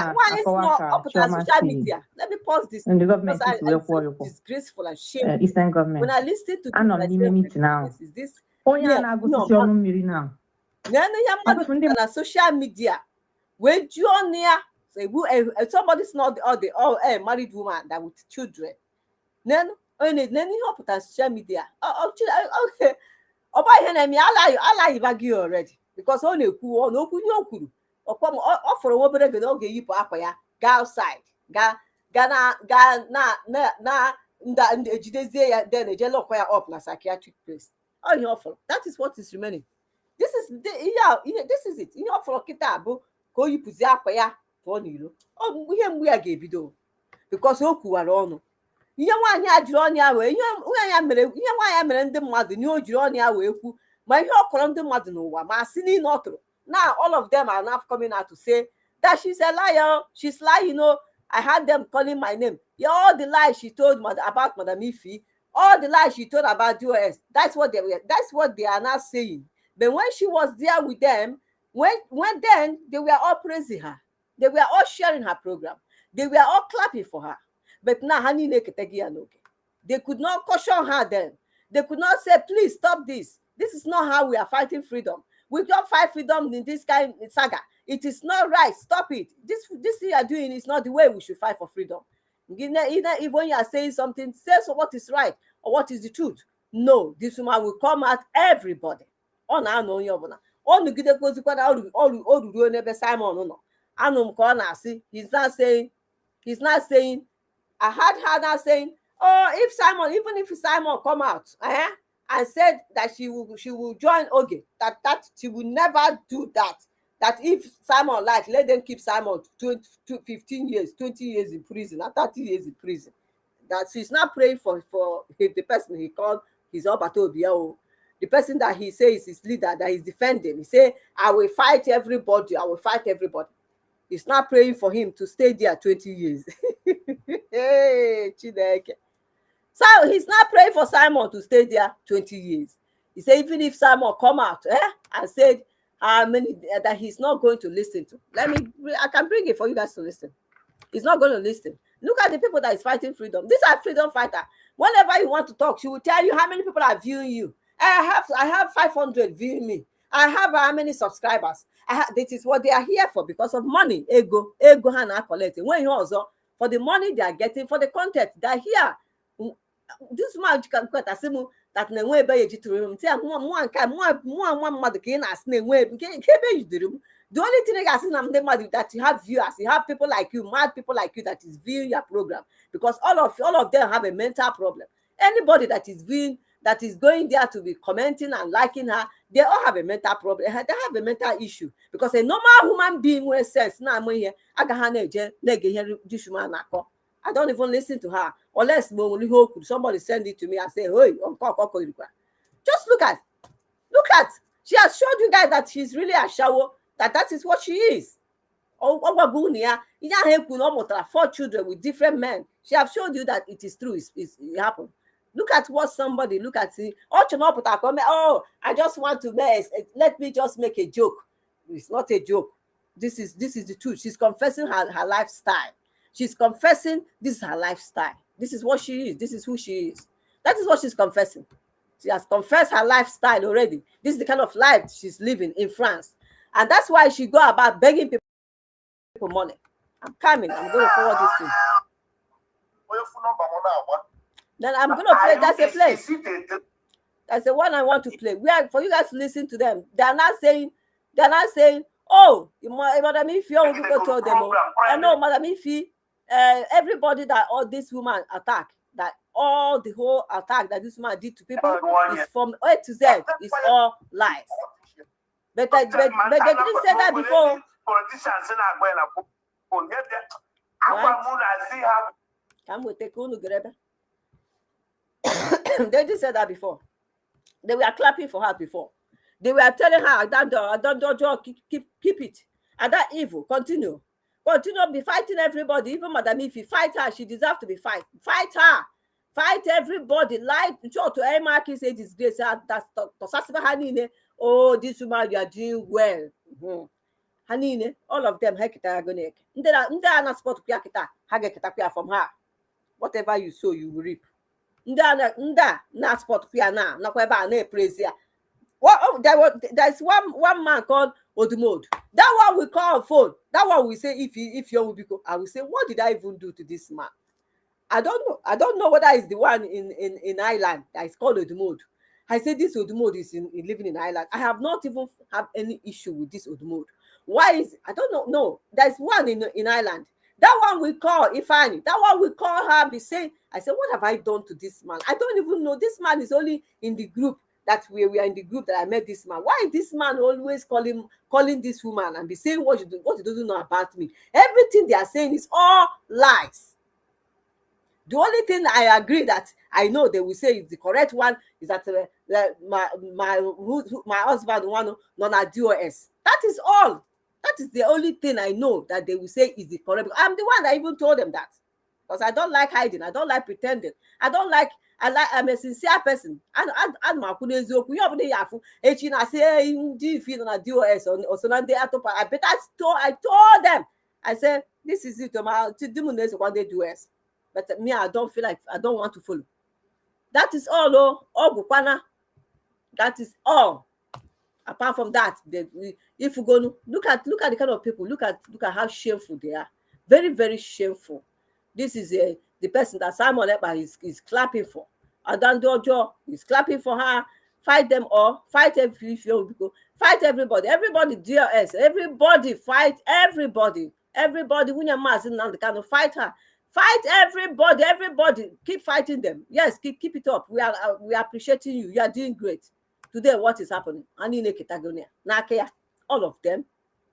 let me pause this. and the government is disgraceful and shameful. Eastern government. When I listen to meeting now. is this now. On social media, when you are near somebody's not the married woman that with children. Then you put on social media. Okay. I like you already because only who no could. For a woman oge yipu akwa ya go outside ga na ejidezie ya then eje lock ya up na psychiatric place. Oh, you awful. That is what is remaining. This is this is it. You awful kita bụ ka o yipuzi akwa ya pụọ n'ilo. Oh, ihe mgbu ya ga-ebido because o kwuwara ọnụ. Ihe nwaanyị a jiri ọnụ ya wee ihe nwaanyị mere ndị mmadụ nye o jiri ọnụ ya wee kwu ma ihe ọ kọrọ ndị mmadụ n'ụwa ma asị niile ọ tụrụ. Now, all of them are now coming out to say that she's a liar. She's lying, I had them calling my name. Yeah, all the lies she told about Madam IKe, all the lies she told about DOS. That's what they are now saying. But when she was there with them, when then they were all praising her. They were all sharing her program. They were all clapping for her. But now, they could not caution her then. They could not say, please stop this. This is not how we are fighting freedom. We don't fight freedom in this kind of saga. It is not right. Stop it. This thing you are doing is not the way we should fight for freedom. Either if when you are saying something, say so what is right or what is the truth. No, this woman will come at everybody. Oh, now no, you're gonna. Oh, you get all do never Simon no. I know see. He's not saying. I had her now saying, oh, even if Simon come out, and said that she will join Oge, that she will never do that. That if Simon let them keep Simon 15 years, 20 years in prison, and 30 years in prison. That she's not praying for the person he called his Obatobia, the person that he says is his leader, that he's defending. He say, I will fight everybody. I will fight everybody. He's not praying for him to stay there 20 years. Hey, Chineke. So he's not praying for Simon to stay there 20 years. He said, even if Simon come out and said how many that he's not going to listen to. I can bring it for you guys to listen. He's not going to listen. Look at the people that is fighting freedom. These are freedom fighters. Whenever you want to talk, she will tell you how many people are viewing you. I have 500 viewing me. I have how many subscribers. This is what they are here for because of money. Ego hana collecting. When you also for the money they are getting for the content they are here. This man can quite assume that na way by to room. Say one mother can ask the only thing I see that you have viewers, you have people like you, mad people like you that is viewing your program because all of them have a mental problem. Anybody that is viewing, that is going there to be commenting and liking her, they all have a mental problem. They have a mental issue because a normal human being with sense now I don't even listen to her unless somebody send it to me and say, hey, just look at. She has showed you guys that she's really a shower, that is what she is. 4 children with different men. She have showed you that it is true. It happened. Look at what somebody, look at it. Oh, I just want to let me just make a joke. It's not a joke. This is the truth. She's confessing her lifestyle. She's confessing this is her lifestyle. This is what she is. This is who she is. That is what she's confessing. She has confessed her lifestyle already. This is the kind of life she's living in France. And that's why she go about begging people money. I'm coming. I'm going to forward this thing. Then I'm going to play. That's a place. That's the one I want to play. For you guys to listen to them. They're not saying, oh, Madam IKe, you go to them. I know Madam IKe, everybody that all this woman attack, that all the whole attack that this woman did to people is from A to Z, is all lies. But they didn't say that before. Politicians in Come with the Kunu Grebe. They didn't say that before. They were clapping for her before. They were telling her that don't keep it. And that evil, continue. Continue be fighting everybody. Even Madam, if you fight her, she deserves to be fight. Fight her. Fight everybody. Lie to Emma say disgrace. That's Hanine. Oh, this woman, you are doing well. Hanine, all of them, Hekita Agonek. Nda na sport Piakita, Hagekita from her. Whatever you sow, you will reap. Nda na sport Piana, Nakweba, ne praise ya. Well, there's one man called Odumod. That one we call phone. That one we say if you will be, I will say, what did I even do to this man? I don't know. I don't know whether it's the one in Ireland that is called Odumod. I say this Odumod is living in Ireland. I have not even have any issue with this Odumod. Why is I don't know. No, there's one in Ireland. That one we call Ifani. That one we call her. Be saying, I said, what have I done to this man? I don't even know. This man is only in the group. That we are in the group that I met this man. Why is this man always calling this woman and be saying what you doesn't know about me? Everything they are saying is all lies. The only thing I agree that I know they will say is the correct one is that my husband one non DOS. That is all. That is the only thing I know that they will say is the correct. I'm the one that even told them that because I don't like hiding. I don't like pretending. I'm a sincere person. And my kunezoku you have the yafu. I say do you feel on a DOS or so I told them. I said this is it. My one day DOS. But me, I don't feel like I don't want to follow. That is all. Bukwana. That is all. Apart from that, if you go look at the kind of people, look at how shameful they are. Very, very shameful. This is the person that Simon Eber is clapping for. Adan Dojo is clapping for her. Fight them all. Fight fight everybody. Everybody DRS. Everybody fight everybody. Everybody when you're massing now, the kind of fight her. Fight everybody. Everybody keep fighting them. Yes, keep it up. We are appreciating you. You are doing great. Today, what is happening? Anine Kitagonia. Nakea. All of them.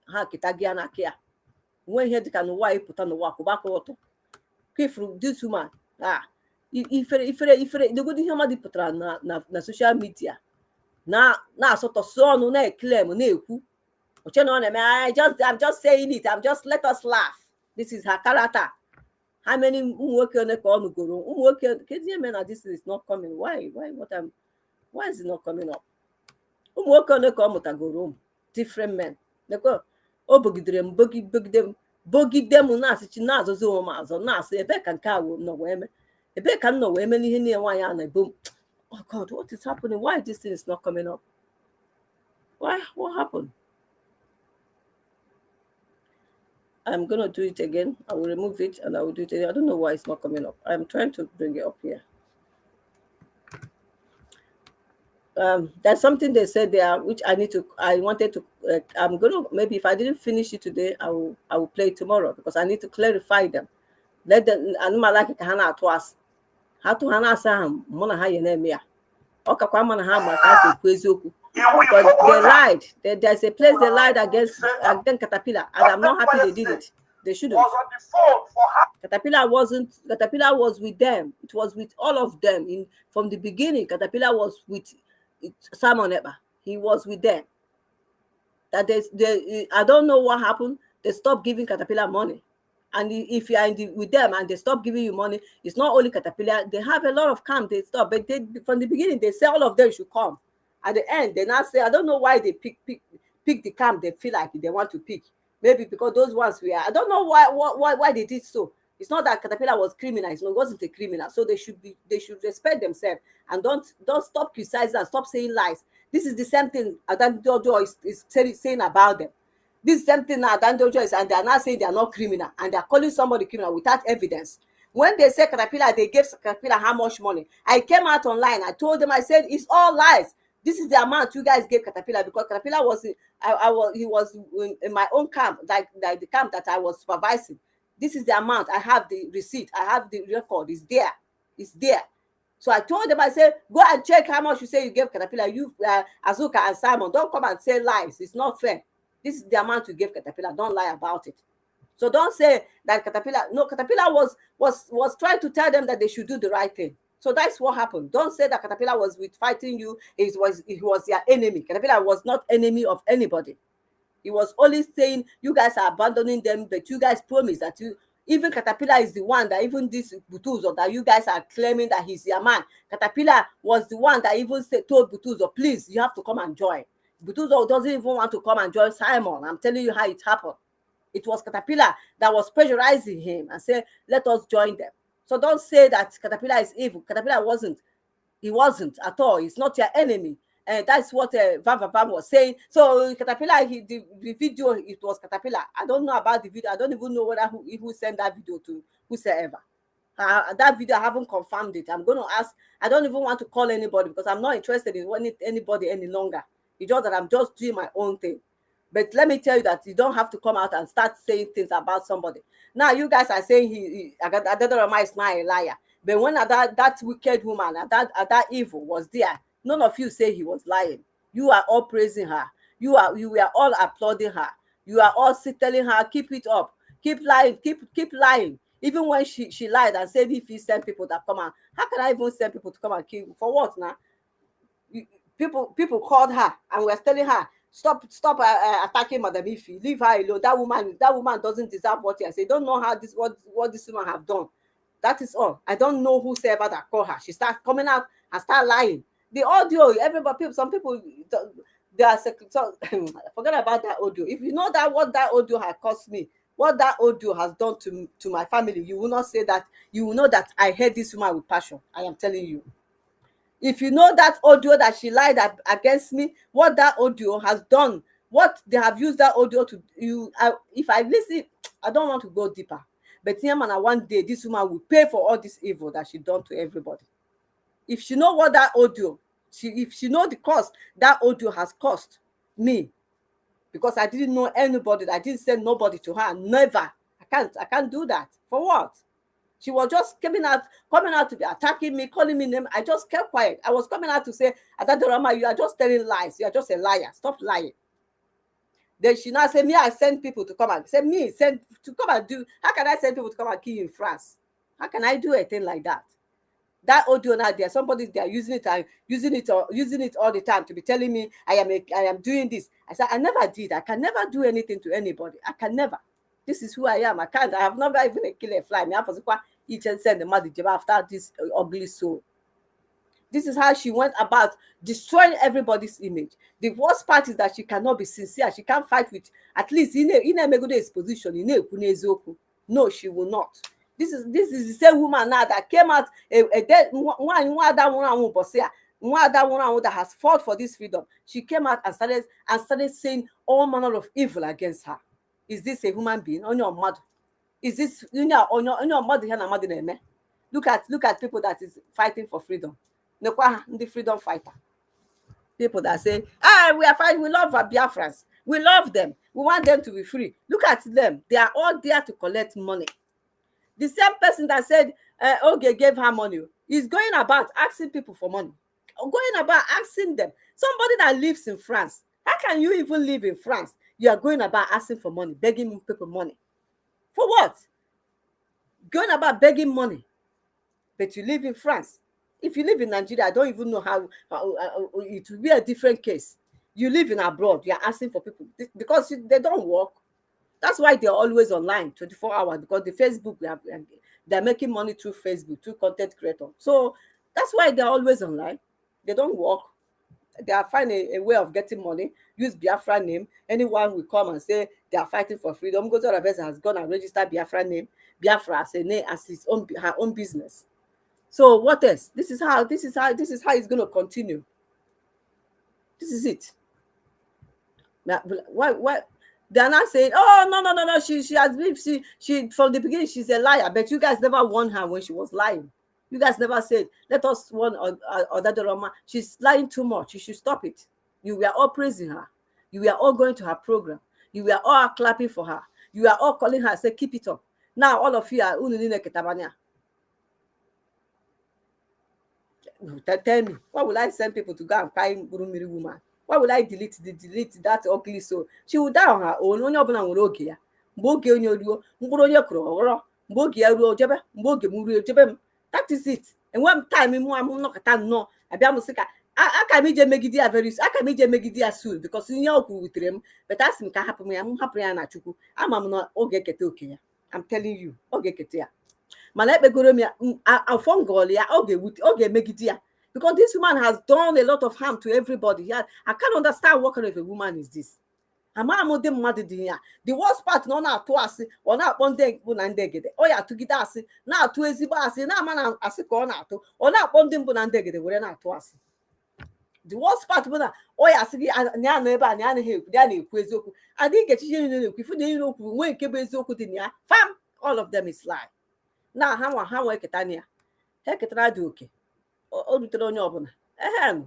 Ha Kitagia Nakea. When here the can why put on the walk back auto. This woman, if the good humor put na social media, na sort of so no claim no I'm just saying it. Let us laugh. This is her character. How many work on the corner go? This is not coming. Why is it not coming up? Work on the corner go different men. They go, boogie them. Bogi them na si na azozo ma azo na say ebe kan ka wo no we me ebe kan no we me ni ne wan ya na boom. Oh God, what is happening? Why this thing is not coming up? Why? What happened? I'm gonna do it again. I will remove it and I will do it again. I don't know why it's not coming up. I'm trying to bring it up here. There's something they said there which I wanted to I'm gonna maybe if I didn't finish it today I will play it tomorrow because I need to clarify them. Let them like hana to us how to hana sam mona ha yene ya okakwa mana ha maka se kwezoku because they lied. There's a place they lied against Caterpillar and I'm not happy they did it. They shouldn't. Caterpillar was with them. It was with all of them from the beginning. Caterpillar was with Simon Eber. He was with them. That I don't know what happened. They stopped giving Caterpillar money. And if you are with them and they stop giving you money, it's not only Caterpillar. They have a lot of camp. They stop. But from the beginning, they say all of them should come. At the end, they now say, I don't know why they pick the camp they feel like they want to pick. Maybe because those ones I don't know why they did so. It's not that Caterpillar was criminal. It wasn't a criminal. So they should respect themselves and don't stop criticizing and stop saying lies. This is the same thing Adan Jojo is saying about them. This is the same thing Adan Jojo is, and they are not saying they are not criminal and they are calling somebody criminal without evidence. When they say Caterpillar, they gave Caterpillar how much money? I came out online. I told them, I said, it's all lies. This is the amount you guys gave Caterpillar because Caterpillar he was in my own camp, like the camp that I was supervising. This is the amount. I have the receipt. I have the record. It's there. So I told them, I said, go and check how much you say you gave Caterpillar. You, Azuka and Simon, don't come and say lies. It's not fair. This is the amount you gave Caterpillar. Don't lie about it. So don't say that Caterpillar. No, Caterpillar was trying to tell them that they should do the right thing. So that's what happened. Don't say that Caterpillar was with fighting you. It was their enemy. Caterpillar was not enemy of anybody. He was only saying you guys are abandoning them, but you guys promise that you. Even Caterpillar is the one that even this Butuzo that you guys are claiming that he's your man. Caterpillar was the one that even told Butuzo, please, you have to come and join. Butuzo doesn't even want to come and join Simon. I'm telling you how it happened. It was Caterpillar that was pressurizing him and said, let us join them. So don't say that Caterpillar is evil. Caterpillar wasn't. He wasn't at all. He's not your enemy. And that's what Vam was saying. So Caterpillar, the video, it was Caterpillar. I don't know about the video. I don't even know whether who sent that video to whosoever. That video, I haven't confirmed it. I'm going to ask. I don't even want to call anybody because I'm not interested in anybody any longer. It's just that I'm just doing my own thing. But let me tell you that you don't have to come out and start saying things about somebody. Now you guys are saying Adadorama is not a liar. But when that wicked woman, that evil was there, none of you say he was lying. You are all praising her. You were all applauding her. You are all telling her, keep it up, keep lying, keep lying. Even when she lied and said if he sent people that come out, how can I even send people to come and kill? For what now? People called her and were telling her, stop attacking Madam Ife. Leave her alone. That woman doesn't deserve what you say. Don't know how what this woman have done. That is all. I don't know whosoever that called her. She starts coming out and start lying. The audio, everybody, some people, they are forget about that audio. If you know that what that audio has cost me, what that audio has done to my family, you will not say that. You will know that I hate this woman with passion. I am telling you. If you know that audio that she lied against me, what that audio has done, what they have used that audio to you. If I listen, I don't want to go deeper. But one day this woman will pay for all this evil that she done to everybody. If she know what that audio, if she know the cost that audio has cost me, because I didn't know anybody, I didn't send nobody to her. Never. I can't do that. For what? She was just coming out to be attacking me, calling me name. I just kept quiet. I was coming out to say, Adadorama, you are just telling lies. You are just a liar. Stop lying. Then she now said, me, I send people to come and say, me, send to come and do. How can I send people to come and kill you in France? How can I do a thing like that? That audio now there, somebody they are using it all the time to be telling me I am doing this. I said, I never did. I can never do anything to anybody. I can never. This is who I am. I can't. I have never even killed a fly. Me you just send the mother after this ugly soul. This is how she went about destroying everybody's image. The worst part is that she cannot be sincere. She can't fight with, at least in a Megode's position. No, she will not. This is the same woman now that came out a dead one that has fought for this freedom. She came out and started saying all manner of evil against her. Is this a human being on your mother? Is this on your mother? Look at people that is fighting for freedom. The freedom fighter. People that say, we are fighting, we love our Biafrans. We love them. We want them to be free. Look at them. They are all there to collect money. The same person that said, Oge gave her money is going about asking people for money. Going about asking them. Somebody that lives in France. How can you even live in France? You are going about asking for money, begging people money. For what? Going about begging money. But you live in France. If you live in Nigeria, I don't even know how it will be a different case. You live in abroad, you are asking for people because they don't work. That's why they're always online 24 hours, because the Facebook, they're making money through Facebook, through content creator. So that's why they're always online. They don't work. They are finding a way of getting money, use Biafra name. Anyone will come and say they are fighting for freedom. Gozo Rabeza has gone and registered Biafra name, Biafra as a name, as her own business. So what else? This is how it's going to continue. This is it. Now, why? They're not saying, oh, no. She has been, she from the beginning, she's a liar. But you guys never warned her when she was lying. You guys never said, let us warn Odadoroma. She's lying too much. You should stop it. You were all praising her. You were all going to her program. You were all clapping for her. You were all calling her and say, keep it up. Now all of you are ununine ketabania. Tell me, why will I send people to go and find Burumiri woman? Why will I delete that ugly soul? She will die on her own. Only open and will okay. Mboge onye ruo, mkpụrụ onye kụrụ ọghọrọ, mboge ya ruo jebe, mboge m ruo jebe m. That is it. And one time mu am nọkọta nnọọ abịa m sị ka aka m ije megide ya very soon, aka m ije megide ya soon because ihe o kwuru wutere m, but asị m ka hapụ m ya, m hapụ ya na Chukwu. Ama m na oge eketa oke ya. I'm telling you, oge eketa ya. Mana ekpegoro m ya afọ ngọl ya, oge megide ya. Because this woman has done a lot of harm to everybody. Yeah, I can't understand what kind of a woman is this. The worst part no na atụ asị ọ na-akpọ ndị mbụ na ndị egede ọ ya atụgide asị na-atụ ezigbo asị na-ama na asị ka ọ na-atụ ọ na-akpọ ndị mbụ na ndị egede were na-atụ asị. The worst part bụ na ọ ya asị gị ya nọ ebe a na anaghị ekwu ya na-ekwu eziokwu adịghị echiche niile na-ekwu ifu na ihe okwu nwee nke bụ eziokwu dị na ya fam all of them is lie. Na ha nwa eketa na ya ha eketara dị oke o rutere onye ọbụla ehe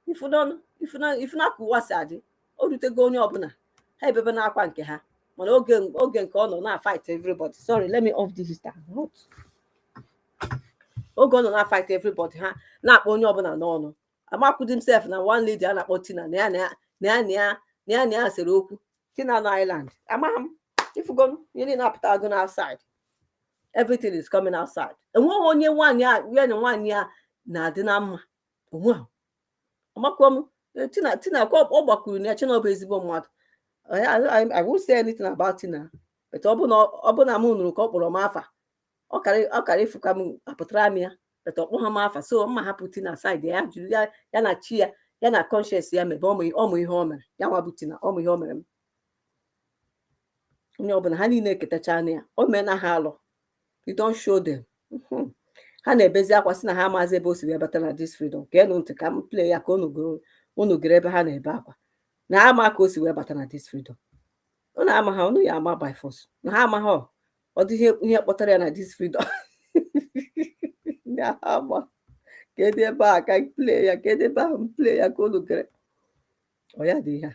ifuna ka ụwa si adị o rutego onye ọbụla ha ebebe n'akwa nke ha mana oge nke ọ nọ na-fight everybody. Sorry, let me off this star. Oge ọ nọ na-fight everybody ha na-akpọ onye ọbụla n'ọnụ. Amakwudi himself na one lady a na-akpọ Tina na ya sere okwu Tina na Island. Amaghị m ifugo ihe niile na-apụtago outside. Everything is coming outside. Enweghị onye nwaanyị ya na nwaanyị ya na-adị na mma onwe ọmakwọ m Tina kwa ọ gbakwuru na ya Chinọbụ ezigbo mmadụ. I won't say anything about Tina, but ọ bụ na m nụrụ ka ọ kpọrọ m afa ọ kara ịfụka m apụtara m ya but ọ kpọghị m afa so mma hapụ Tina side ya jụrụ ya na chi ya na conscience ya mebe ọmụ ihe o mere ya nwa bụ Tina ọmụ ihe o mere m. Onye ọbụla ha niile eketacha anya ya o mee na ha alụ you don't show them. Ha na-ebezi akwa sị na ha amazi ebe o si wee bata na this freedom ka enu ntị ka m play ya ka unu gere ebe ha na-ebe akwa na ama ka o si wee bata na this freedom. Unu ama ha unu ya ama by force na ha ama ha ọ dị ihe kpọtara ya na this freedom. Ya ama kedu ebe a ka play ya kedu ebe ahụ m play ya ka unu gere ọ ya dị ya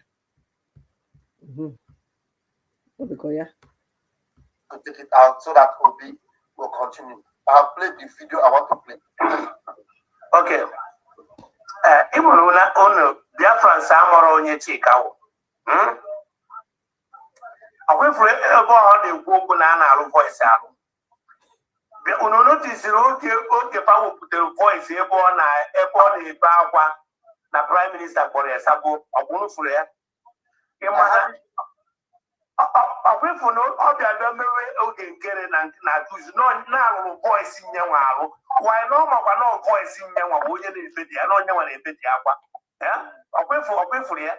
obiko ya. To take it out so that Obi will continue. I'll play the video I want to play. Okay. Ịmụrụ na unu Biafrans amụrụ onye Chika wụ. Akwụfuru ebe ọ na-ekwu okwu na a na-alụ voice alụ. Unu notisiri oge pa wepụtara voice ebe ọ na-ebe akwa na Prime Minister kpọrọ ya sabo ọgwụnụfuru ya. Akwụfuru na ọ bịa mewe oge nkere na akụzi na-alụrụ voice nyenwa alụ. Why no makwa na voice nyenwa bụ onye na-ebedi ya na onye nwa na-ebedi akwa. Akwụfuru ya.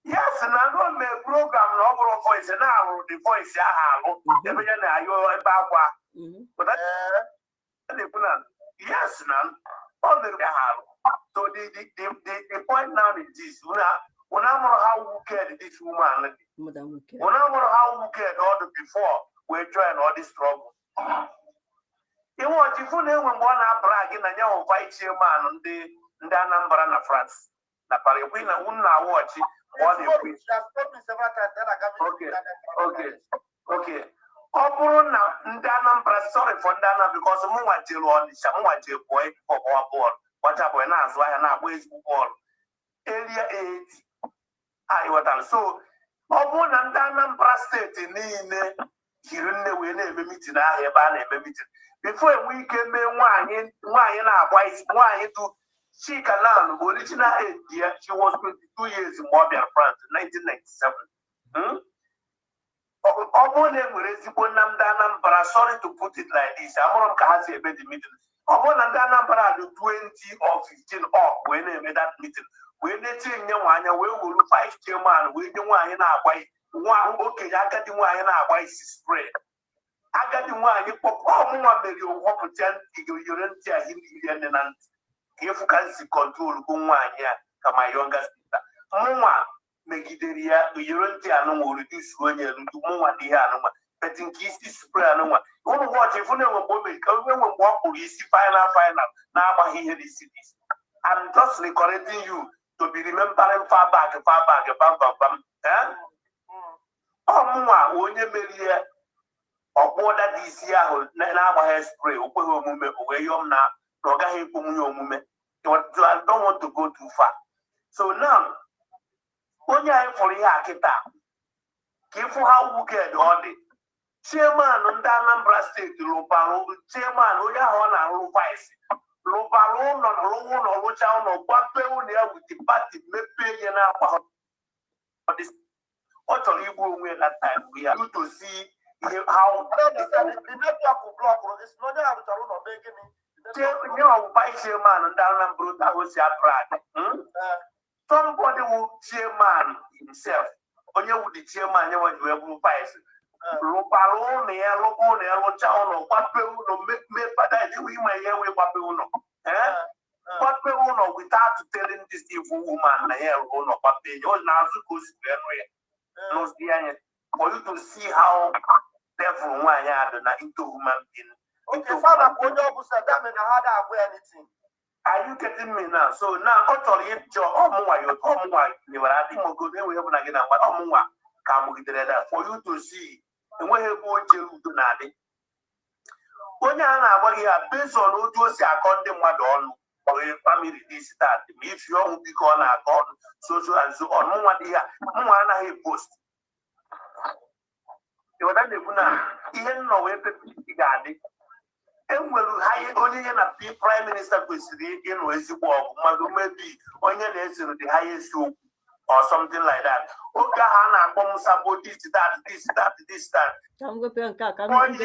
Yes, na no me program na ọ bụrụ voice na-alụrụ the voice ahụ alụ ebe ya na-ayọ ebe akwa. Yes, na ọ mere ya alụ. So the point now is this. When I know how wicked this woman is, when I know how wicked all the before we join all this trouble. You want if you know when one brag in a young fight chairman the Anambra na France. Na Palestina una watch one Okay. Oburuna ndị Anambra sorry for Ndana because mụnwa jere Ọnịsha mụnwa jere boy for ball. Wacha boy na-azụ ahịa na-agba ezigbo bọọlụ. Area 8 ayiwatara so ọ bụrụ na ndị Anambra steeti niile jiri nne wee na-eme mitin ahụ ebe a na-eme mitin before enwe ike mee nwaanyị na-agba isi nwaanyị tụ Chika Mary original age ya she was 22 years mgbe ọ bịara France 1997. Ọ bụrụ na enwere ezigbo nna ndị Anambra sorry to put it like this amụrụ m ka ha si eme the meeting ọ bụrụ na ndị Anambra dị 20 or 15 up wee na-eme that meeting wee na-etinye nwaanyị wee wuru 5 chairman wee nye nwaanyị na-agba nwa okenye agadi nwaanyị na-agba isi spray agadi nwaanyị kpọpụ ọmụnwa mere ụhọpụta iyore ntị a ihe nne na ntị ka efu ka nsi kọntrol bụ nwaanyị a ka my younger sister mụnwa megidere ya iyore ntị anụnwa reduce onye erudu mụnwa dị ihe anụnwa beti nke isi spray anụnwa ụmụ ụbọchị efu na-enwe mgbe o mere ka enwe mgbe ọ kpụrụ isi final na-agbaghị ihe n'isi n'isi. I'm just encouraging you to be remembering far back, bam. Ọmụnwa onye merie ọkpụda dị isi ahụ na-agbaghị spray okweghị omume wee yọm na no guy I don't want to go too far. So now, when you are for here, give how we get on it. Chairman on the Anambra State, Loparo, Chairman, we are on our vice. Loparo, on Loan or Rochao, or Bato, there with the party, maybe you know this. What are you going at that time? We are going to see how the network will block. It's not that I'm not making it. You know, by chairman and down and that was your pride. Somebody will chairman himself. Only with the chairman, you want to have a price. Lopalone, Lopone, Lochano, Papuno, make Pada, you may hear with Papuno. Papuno without telling this evil woman, I have no Papi, you're now supposed to be for you to see how therefore one had into human being. Okay, Father, what you said that mean how that wear anything. Are you getting me now? So now actually if your you were adding more good we have again but come with that for you to see and when you go to do nothing. When you are based on what you say according to or a family this that if you will be called a social and so on more post. You are not even no way to and will hire only a prime minister with the in West maybe only the highest or something like that. Okay, Hannah, Bomusabo, this, that. I'm going to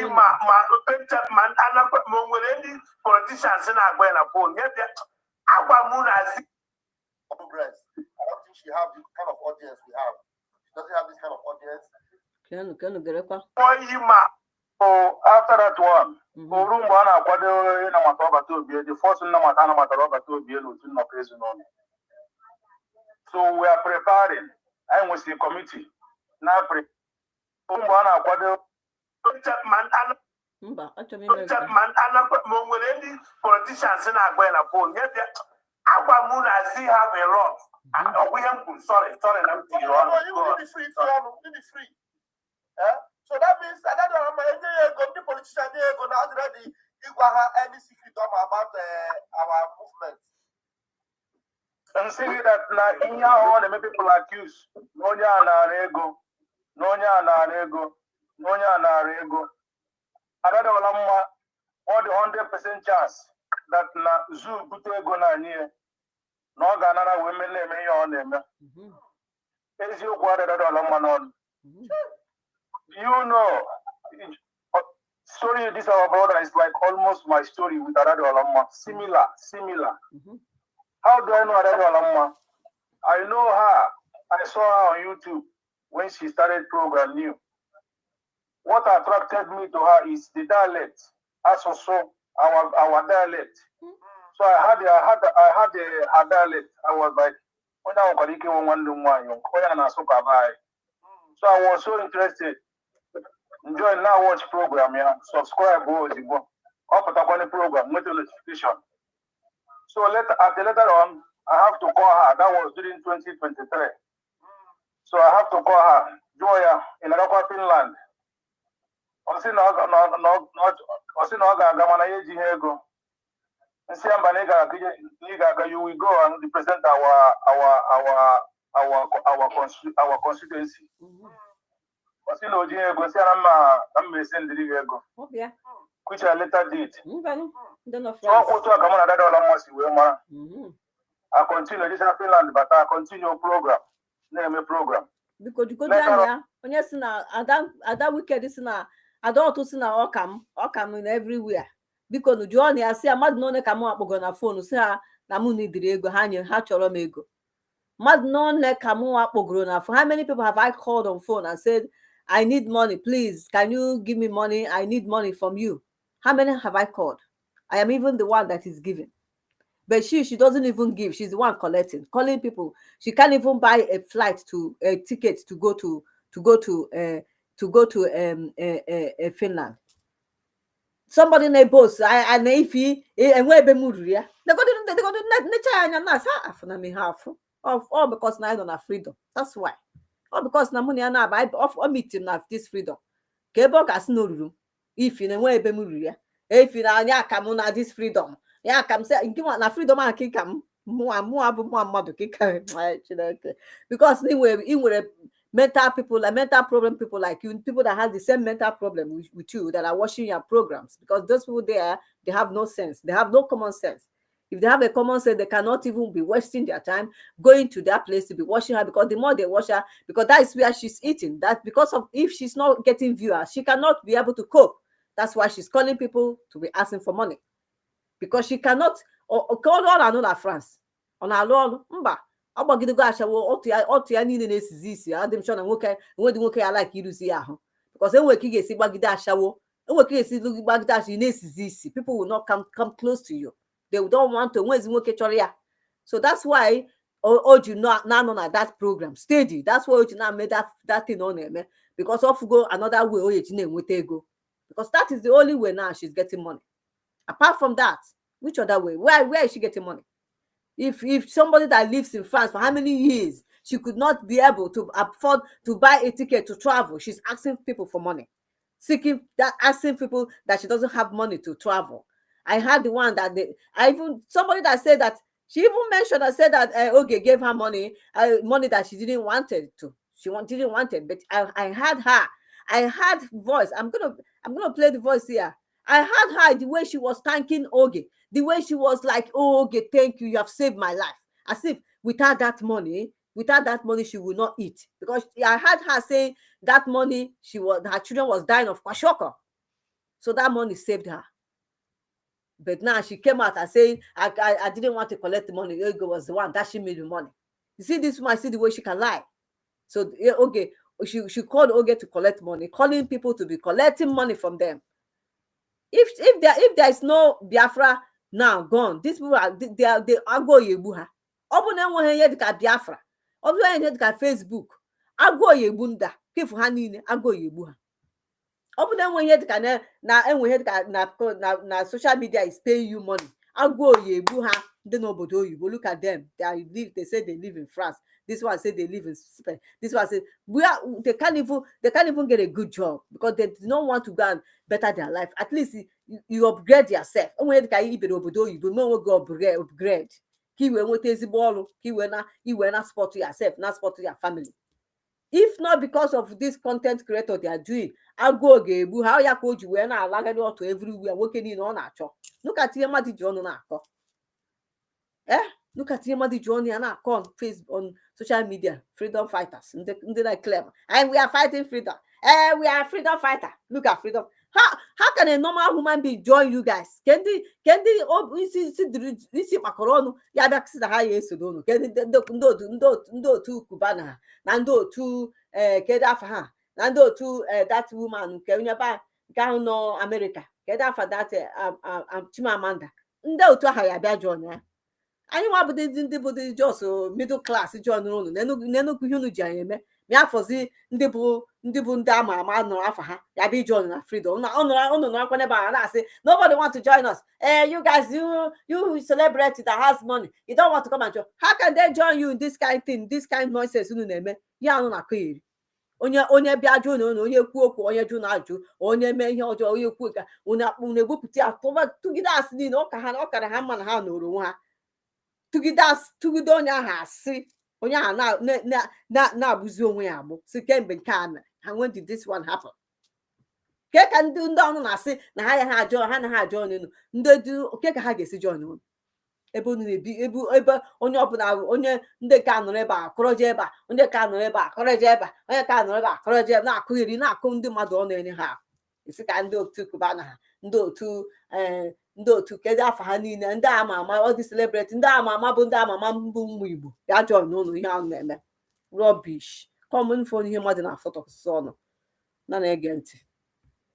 man, politicians in our going upon yet. Our moon has I don't think she have this kind of audience we have. She doesn't have this kind of audience. So after that one, the first so we are preparing and we see committee now politicians in our going upon yet our moon I see have a lot. Sorry, you be free. So that means that the politicians they go now already if we have any secret about our movement. And see that now in your own people accuse no ego. Another more the 100% chance that na zoo put ego na near no ganana women name on them. Is you quarter $1 you know story this our brother is like almost my story with another Alama. Similar. How do I know another Alama? I know her. I saw her on YouTube when she started program new. What attracted me to her is the dialect. As also our dialect. So I had her dialect. I was like, so I was so interested. Enjoy now watch program, yeah. Subscribe, go up at the program, with the notification. So later on, I have to call her. That was during 2023. So I have to call her, Joya, in Finland. You will go and represent our constituency. Which I later did. I continue this Finland, but I continue program. Name a program. Because you go down here, when other wicked is now, I don't to see now Okam in everywhere. Because you only I see a mad no come up on a phone, say, Namuni Diego, Hanya, Hacholomego. Mad no come up grown up. How many people have I called on phone and said, I need money, please. Can you give me money? I need money from you. How many have I called? I am even the one that is giving. But she doesn't even give. She's the one collecting, calling people. She can't even buy a ticket to go to Finland. Somebody in a boss, and if he and where be Muria, they go to all because now I don't have freedom. That's why. All because na money na buy off meeting of this freedom. Kebo gas no room. If you know where be Muria, if you na anya come na this freedom. Yeah, come say na freedom IKe come because anyway, mental people, like mental problem people like you, people that have the same mental problem with you that are watching your programs, because those people there, they have no sense, they have no common sense. If they have a common sense, they cannot even be wasting their time going to that place to be watching her, because the more they watch her, because that is where she's eating. That because of if she's not getting viewers, she cannot be able to cope. That's why she's calling people to be asking for money, because she cannot call all another France on her Lord mba. Agbagidego ashawo otu ya niile na-esizi isi adị m sure na nwoke enwedị nwoke ya like iruzi ya ahụ, because enwere ka ị ga-esi gbagide ashawo, enwere ka ị ga-esi gbagide ashawo na-esizi isi, people will not come close to you. They don't want to nwezi nwoke chọrọ ya. So that's why Oji na na that program steady. That's why Oji na made that thing on eme, because of go another way Oji na-enweta ego, because that is the only way now she's getting money. Apart from that, which other way? Where is she getting money? If somebody that lives in France for how many years, she could not be able to afford to buy a ticket to travel, she's asking people for money, asking people that she doesn't have money to travel. I had the one that somebody that said that she even mentioned and said that Oge gave her money that she didn't wanted to. She didn't want it, but I had her. I had voice. I'm gonna play the voice here. I had her the way she was thanking Oge, the way she was like, "Oh, Oge, thank you, you have saved my life." As if without that money, she will not eat. Because I had her saying that money, her children was dying of kwashiorkor, so that money saved her. But now she came out and saying, I didn't want to collect the money. Oge was the one that she made the money. You see this woman, see the way she can lie. So Oge, she called Oge to collect money, calling people to be collecting money from them. If there is no Biafra now gone, these people they are go yebu ha. Obu na enwe ihe dịka Biafra, obu ihe dịka Facebook, agụ yebu nda, kefu ha niile agụ yebu ha. Obu na enwe ihe dịka na enwe ihe dịka na social media is paying you money, agụ yebu ha ndị n'obodo oyibo. Look at them, they say they live in France. This one say they live in Spain. This one say they can't even get a good job, because they do not want to go and better their life. At least you upgrade yourself. When you go upgrade. Na support yourself, not support your family. If not because of this content creator they are doing, I'll go gebu how ya coach you na alagadi to everywhere working in on acho. Look at your mother John na ako. Look at him, the journey and on Facebook, on social media, freedom fighters. They like clever. And we are fighting freedom. We are freedom fighter. Look at freedom. How can a normal human being join you guys? Can they see macaron? Yeah, that's the highest to do. Can they do two Cubana, Nando two Kedafa, Nando two that woman, Kenyaba, Gano America, Kedafa that Chimamanda. Ndo to hire bad join. Anyị nwa bụ ndị bụ just middle class John unu nenukwu ihe unu ji anyị eme mịa fọzi ndị bụ ndị ama ama nọ afọ ha ya bụ John na freedom unu nọkwa n'ebe a na-asị nobody want to join us. You guys, you celebrity that has money, you don't want to come and join. How can they join you in this kind thing, this kind nonsense unu na-eme? Ya unu na-akọ iri onye bịa jụ na onye kwuo okwu, onye jụ na ajụ, onye mee ihe ọjọọ, onye kwuo ka unu egbupụta ya tụgide asị niile ọkara ha mma na ha nọrọ onwe ha tugide onye ahụ asị, onye ahụ na-abụzi onwe ya agbụ si kemgbe nke a ha. When did this one happen? Ke ka ndị ọnụ na-asị na ha ha na-ha ajọ ọnụ ndị oke ka ha ga-esi jọ ọnụ ebe unu na-ebi ebe onye ọbụla onye ndị ka nọrọ ebe a kọrọje ebe a, onye ka nọrọ ebe a kọrọje ebe a, onye ka nọrọ ebe a kọrọje ebe na-akụ iri na-akụ ndị mmadụ ọnụ enye ha isi ka ndị otu Kuba na ha ndị otu kedu afọ ha niile, ndị ama ama ọ dị celebrity, ndị ama ama bụ ndị ama ama mbụ ụmụ Igbo ya jọọ n'ụlọ ihe ahụ na-eme rubbish. Common phone ihe mmadụ na foto ọnụ na-ege ntị.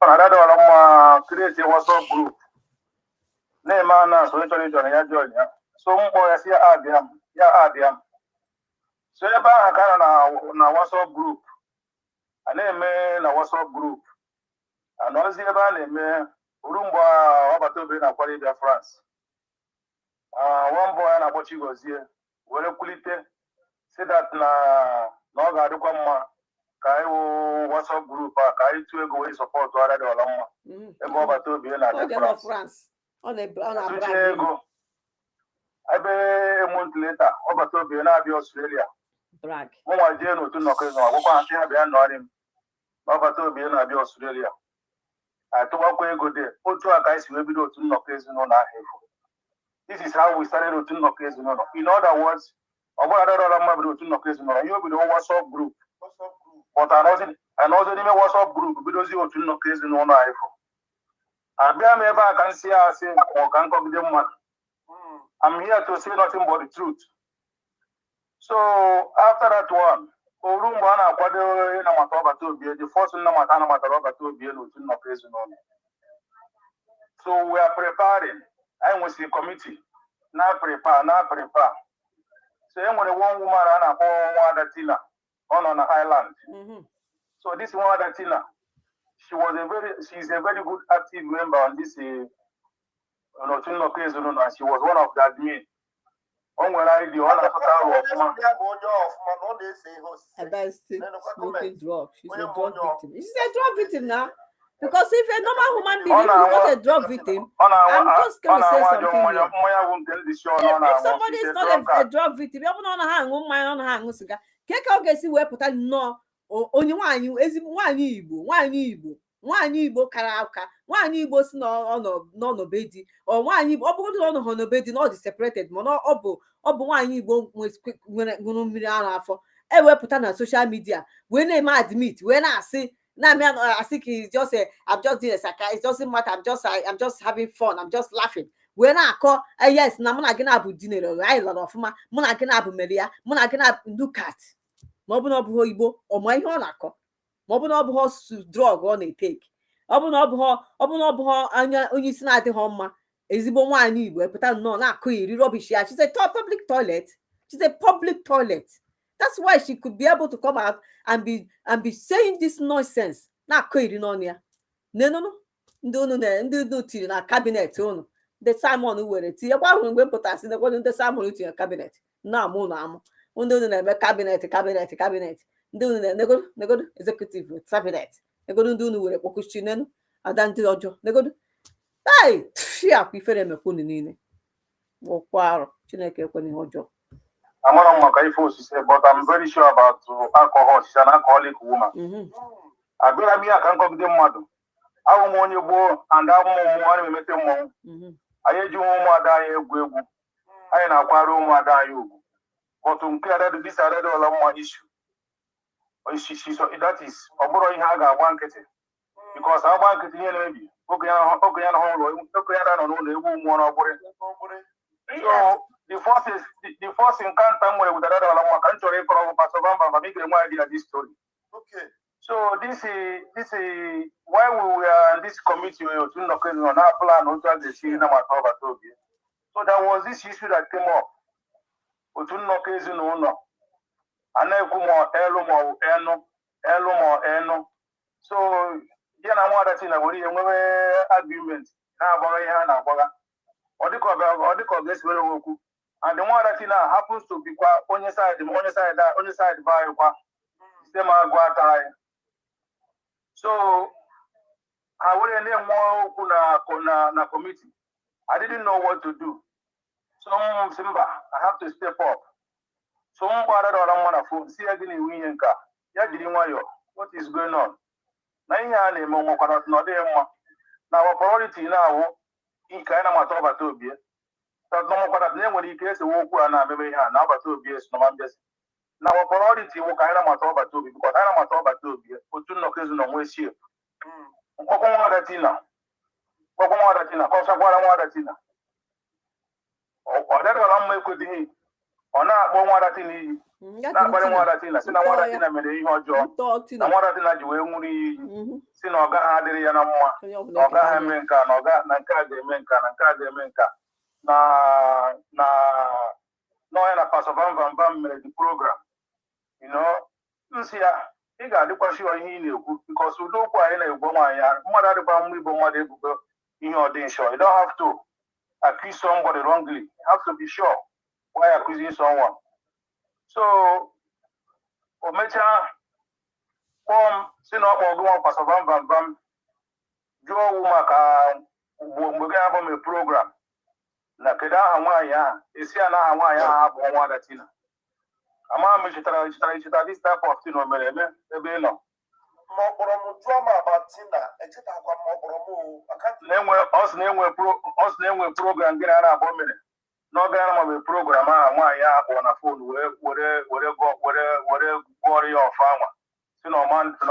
Create a WhatsApp group. Name na so ya join ya. So mkpọ ya si ya add. So ebe ahụ ka na WhatsApp group. A na-eme na WhatsApp group. Anọzi ebe a na-eme urumbo ọbata obe na kwari bịa France. One boy na agbochi gozie were kulite say that na ọ ga-adịkwa mma ka anyị wụ WhatsApp group a ka anyị tụọ ego wee support ọrịa dị ọla mma ebe ọbata obe na France. On a brag. A month later, over to be in Australia. Brag. One day no to knock him. Over to be in Australia. I told one go there. Put two guys will be to knock his on our head. This is how we started to knock his on. In other words, about other to knock his on. You will be the WhatsApp group. But another WhatsApp group because you to knock his on our head. And I can see us or can come them one. I'm here to say nothing but the truth. So after that one, the first so we are preparing. I was the committee. Now prepare. So when one woman and one Tina on the island. So this one Tina, she's a very good active member on this and she was one of the admin. When I the honor smoking drugs. She's a drug victim. She's a drug victim now. Because if a normal human being is not a drug victim, I'm just going to say something here. If somebody is not a drug victim, you don't hang on my own hang cigar. Keka gesi we put no only one Igbo karaka, one Igbo no bedi, or one Igbo no bedi, not separated, mono obo one Igbo when for we put on social media. When they admit, when I say now I think it's just I'm just doing a sarcasm. It doesn't matter. I'm just having fun. I'm just laughing. When I call yes, now I'm gonna have dinner. I lot of ma. I'm gonna have Maria. I'm gonna have look at. Mobu Igbo or my honako. Mobu horse drug on a take. Obu anya only sin at the home. Ezibo one Igbo, but no, not query rubbish. She's a public toilet. She's a public toilet. That's why she could be able to come out and be saying this nonsense. Na query on ya. No. No to na cabinet. The Simon who were it. You want to put us in the Simon to your cabinet. No, more. Cabinet. Do the executive cabinet. They go do no work. Question and then to your job. They go. Hey, yeah, prefer them a pony in it. Or quarrel. Chineke when your job. But I'm very sure about alcohol. She's an alcoholic woman. I can't come to the mother. I won't want you go and I won't make them more. I do more die. I ain't a quarrel more die you. But to clear that this other more issue. That is Oboro Haga one kitty. Because I want to hear maybe. Okay, on so the first encounter with another country from Pasovamba for making one idea this story. Okay. So this is why we were in this committee on our plan to see them at Toby. So there was this issue that came up. So yeah, I want that in a way agreement. Or the this very and the one that happens to be on your side by so I wouldn't name more na committee. I didn't know what to do. So Simba, I have to step up. So I don't want to phone. See again in Winyanka. What is going on? Now our priority now in kind of Matobia. That no more that name when he gets a walk and I may have now but 2 years no just now our priority will kind of Matoba because I am Matoba to be put to no occasion on West Ship. Tina. Tina. Or that I'm with me. Or not one water tin. Not one water tin. I said I want to made your job. I want to do it. Sinoga Adriana, Noga Menka, Noga Nanka de Menka. Na no na Pasovamba the program. You know, see, you got the question because we don't quite any mother the family bomber in your day show. You don't have to accuse somebody wrongly. You have to be sure why accusing someone. So Omecha Pasovamba Joe Umaka mgbe ga abụ m program na kedu aha nwaanyị ahụ esi ya na aha nwaanyị ahụ bụ nwa Adatina ama m chetara this type of thing o mere eme ebe ị nọ n'ọkpọrọ m jụọ m Adatina echetakwa m ọkpọrọ m ọ sị na enwe program gị na abụọ mere n'oge a ma program ahụ nwaanyị ahụ kpọrọ na fon were gụọrọ ya ọfa anwa si na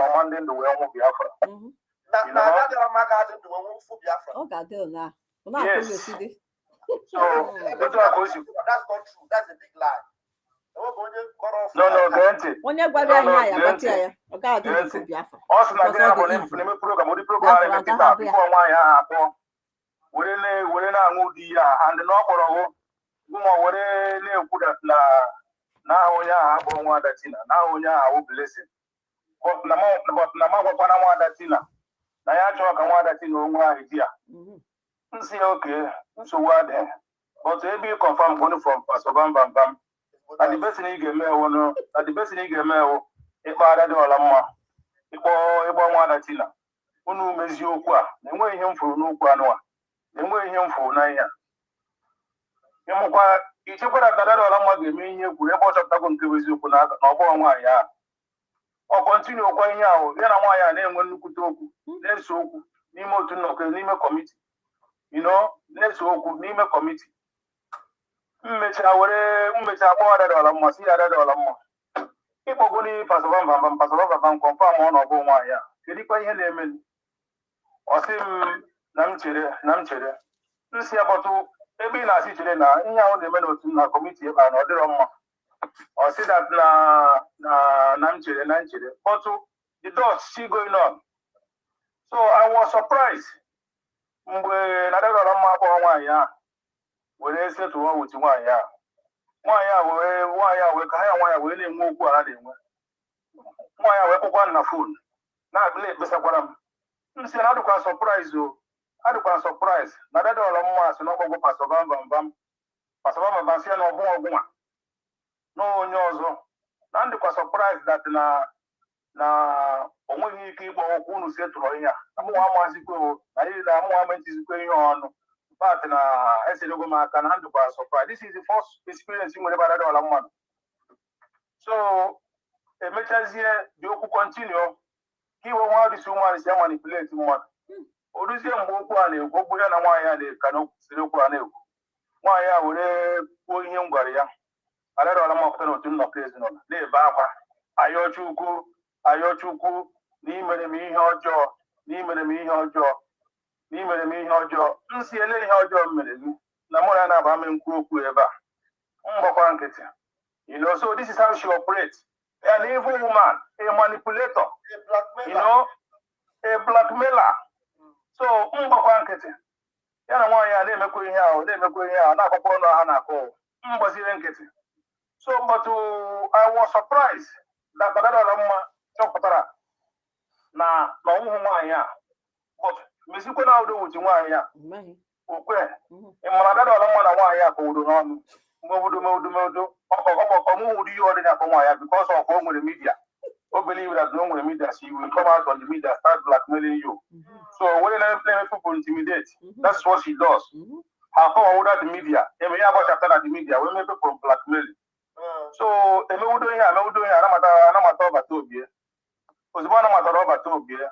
ọma ndị ndụ wee nwụ Biafra. That's a big lie. No, gee onye gwara ya ya gbati ya ọ ga-adị n'ofu Biafra. Ọ sị na gị na-eme program ụdị program a na-eme kịta bifo nwaanyị ahụ akpọ were na-aṅụ ụdị ya and na ọ kpọrọ ụmụ were na-ekwu na aha onye ahụ akpọrọ nwa Adatina na aha onye ahụ awụ Blessing na ma gwakwana nwa Adatina na ya chọrọ ka nwa Adatina onwe ahụ di ya nsị ya oke nsogbu adịghị but ebe ị confirm going from Pastor Bam na the best thing ị ga-eme ewu ịkpa ada dị ọla mma ịkpọ nwa Adatina unu mezie okwu a na enweghị ihe m furu n'okwu anụ a na enweghị ihe m furu na ihe a ịmụkwa ichekwara ka ada dị ọla mma ga-eme ihe egwuru ebe ọ chọpụtago nke bụ eziokwu na ọgbọghọ nwaanyị ahụ ọ kọntinu okwa ihe ahụ ya na nwaanyị a na-enwe nnukwute okwu na-ese okwu n'ime otu nnọkọ n'ime kọmiti na-ese okwu n'ime kọmiti mmecha akpọ ada dị ọla mma si ya ada dị ọla mma ịkpọgo n'ihe pasọbambam kọmfam ọ na ọbụ nwaanyị a kedikwa ihe na-eme ọ sị m na m chere nsị ya bọtụ ebe ị na-asị chere na ihe ahụ na-eme n'otu na kọmiti ebe a na ọ dịrọ mma ọ sị that na m chere but the dots still going on. So I was surprised mgbe na dọrọ mma akpọ nwaanyị a were setụwa wuti nwaanyị a wee ka ha ya nwaanyị wee na-enwe okwu a na-enwe nwaanyị a wee kpọkwa na fon na-akpịla ekpesakwara m si na adịkwa surprise na dọrọ mma si na ọgbọgwụ pasọbambam si ya na ọbụ ọgwụnwa n'onye ọzọ na ndịkwa surprise that na o nweghị ike ịkpọ okwu unu setụrụ ihe a amụwa amazikwe na ihe na amụwa metizikwe ihe ọnụ pat na eserego m aka na ndịkwa surprise. This is the first experience nwere bara dọla mmadụ so emechazie dị okwu continue ka iwe nwa dịsi ụmụanị si ya manipulate mmadụ o ruzie mgbe okwu a na-ekwu okwu ya na nwaanyị a na-eka n'okwusiri okwu a na-ekwu nwaanyị a were kwuo ihe m gwara ya arịọrọla mapụta n'otu nnọkọ ezinụlọ na-ebe akwa ayọchukwu na imere m ihe ọjọọ nsị ele ihe ọjọọ m mere gị na mụ ya na-aba m nkwu okwu ebe a mgbakwa nkịtị so this is how she operates. An evil woman, a manipulator, a blackmailer. So mgbakwa nkịtị ya na nwaanyị a na-emekwa ihe ahụ na-akọkwa ọnụ ha na-akọ mgbaziri nkịtị. So, but I was surprised that Mma chọpụtara na ọnwụhụ nwaanyị a. But mesikwe na udo wuchi nwaanyị a. Okwe, ịmara Mma na nwaanyị a kọwudo n'ọnụ. Mgbe ọmụhụ ụdị ihe ọdịna akpọ nwaanyị a because of o nwere media. O believe that no nwere media, she will come out on the media, start blackmailing you. So when people intimidate, that's what she does. Her power without the media. Eme ya about after the media, when people blackmail. So emewudo ihe anamata ọbata obie ozugbo anamata ọbata obie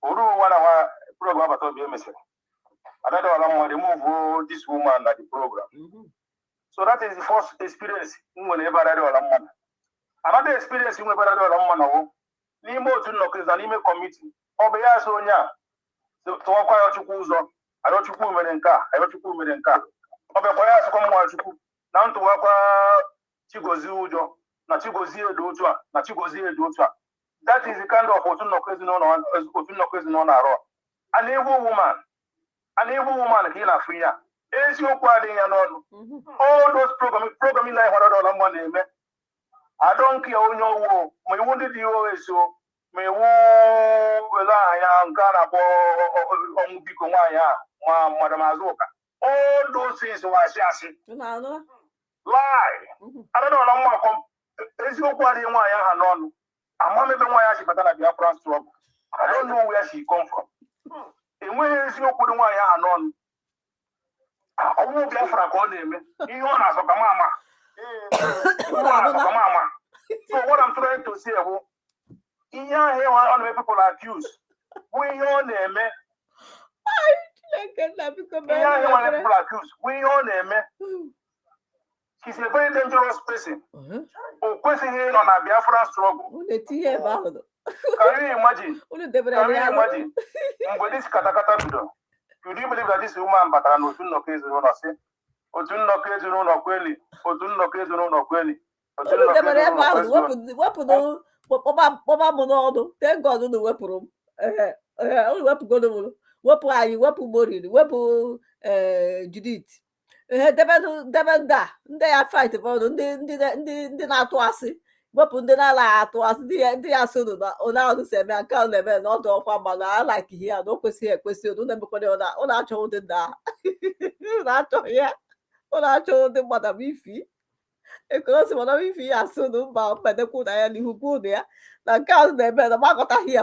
oru ụwa na program ọbata obie mesịrị adadọla mma dey move this woman na the program. So that is the first experience nwere ebe adadọla mma. Another experience nwere ebe adadọla mma na wo n'ime otu nnọkọ na n'ime kọmiti ọ bụ ya so onye a tụwakwa ya Chukwu ụzọ ayọchukwu mere nke a ọ bịakwa ya asịkwa nwa Chukwu na ntụwakwa Chigozie ụjọ na Chigozie edo otu a na Chigozie edo otu a. That is the kind of otu nnọkọ ezinụlọ na-arụ. An evil woman ka ị na-afụ ya eziokwu adịghị ya n'ọnụ. All those programming na $100 mma na-eme adọnke onye ọwụọ ma iwu ndị dị eso ma iwu wele anya nke a na-akpọ ọnwụ biko nwaanyị a ma Madam Azụka. All those things were asị lie. Adọla mma eziokwu adịghị nwaanyị aha n'ọnụ. Amamebe nwaanyị a si bata na Biafran struggle. I don't know where she come from. Enweghị eziokwu dị nwaanyị aha n'ọnụ. ọnwụ Biafra ka ọ na-eme ihe ọ na-azọ ka mama. So what I'm trying to say bụ ihe ahụ ọ na-eme people accuse bụ ihe ọ na-eme. He's a very dangerous person. O kwesịghị ịnọ na Biafra struggle. Can you imagine? Mgbe this katakata bido, you do believe that this woman batara n'otu nnọkọ ezinụlọ sị otu nnọkọ ezinụlọ kweli, otu nnọkọ ezinụlọ kweli, otu nnọkọ ezinụlọ kpọba m n'ọdụ. Thank God unu wepụrụ m. Unu wepụgodo m. Wepụ anyị, wepụ Morin, wepụ Judith. Debe ndị ya fight bọọdụ ndị na-atụ asị. Wepụ ndị na-ala atụ asị ndị ya so n'ọdụ si eme nke ọ na-eme n'ọdụ ọkwa mana alakighị ya na o kwesịghị ekwesị ụdụ na-emekwara ụlọ achọghị ndị nda ụlọ achọghị ya ụlọ achọghị ndị mmadụ ifi ekorosi mana ifi ya asụ na mba mmedekwu na ya n'ihu kwu ụdụ ya na nke ahụ na-eme na gbakọtaghị ya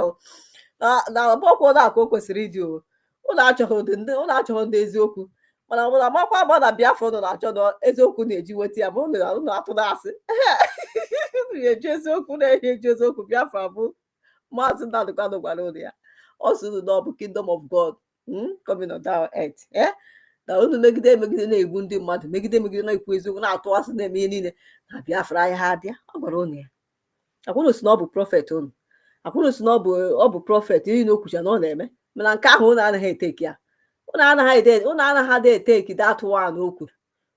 na ọgbọkwụ ụlọ akụ o kwesịrị ịdị ụlọ achọghị ndị eziokwu mana ọbụla makwa agba na Biafra ụnụ na-achọ na eziokwu na-eji weta ya bụ ụnụ atụ na-asị eji eziokwu na-eji eziokwu. Biafra bụ Maazị Nnamdi Kanu gwara ụnụ ya ọ sụrụ na ọ bụ kingdom of God coming on down earth na unu megide na-egbu ndị mmadụ megide na-ekwu eziokwu na-atụ asị na-eme ihe niile na Biafra ya ha abịa. Ọ gwara ụnụ ya akwụnụ si na ọ bụ prọfet ụnụ akwụnụ si na ọ bụ prọfet iri na okwucha na ọ na-eme mana nke ahụ ụnụ anaghị eteki ya unu anaghị ada eteki datụwa na okwu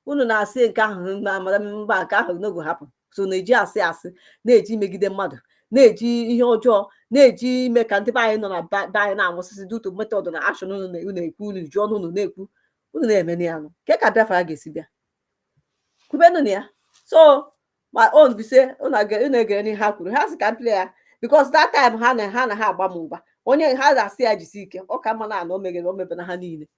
unu na-asị nke ahụ na amara mba nke ahụ n'oge hapụ so na-eji asị na-eji megide mmadụ na-eji ihe ọjọọ na-eji ime ka ndị be anyị nọ na be anyị na-amụsịsị duto metọdụ na ashọn unu na-ekwu unu ji ọnụ unu na-ekwu unu na-eme na ya nụ ke ka Biafra ga-esi bịa kwubenụ na ya. So my own bise unu egere n'ihe ha kwuru ha sị ka mpile ya because that time ha na ha agba m mgba onye ha ga-asị ya jisi ike ọ ka mma na o mebe na ha niile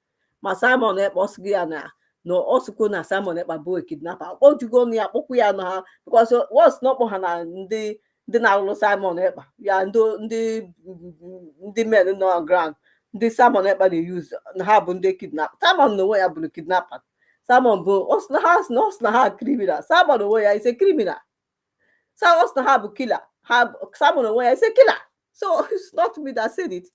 ma Simon Ekpa ọsịgị ya na ọsịkwo na Simon Ekpa bụ kidnapper kpọjugo na ya kpọkwu ya na ha because what's not kpọ ha na ndị na-alụlụ Simon Ekpa ya ndị men nọ ground ndị Simon Ekpa na-use na ha bụ ndị kidnapper. Simon na onwe ya bụrụ kidnapper. Simon bụ ọsị na ha criminal. Simon onwe ya is a criminal. Ọsị na ha bụ killer. Simon onwe ya is a killer. So it's not me that said it.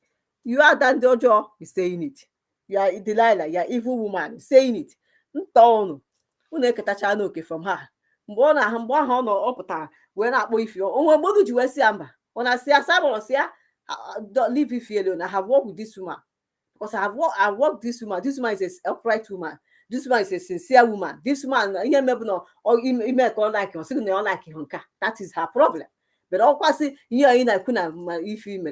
You are that Jojo is saying it. You are Delilah, you are evil woman saying it. Ntonu. Uneketacha n'oke from her. Mgbe ahụ ọ nọ ọpụtara wee na-akpọ ife onwe mgbe ji wee si ya mba ọ na-asị ya Simon si ya leave ife alone. I have worked with this woman because I have worked this woman. This woman is a upright woman. This woman is a sincere woman. This woman ihe mebu na ime ka ọ like ọ sị na ọ like nka. That is her problem. But of course, you are in a kuna if you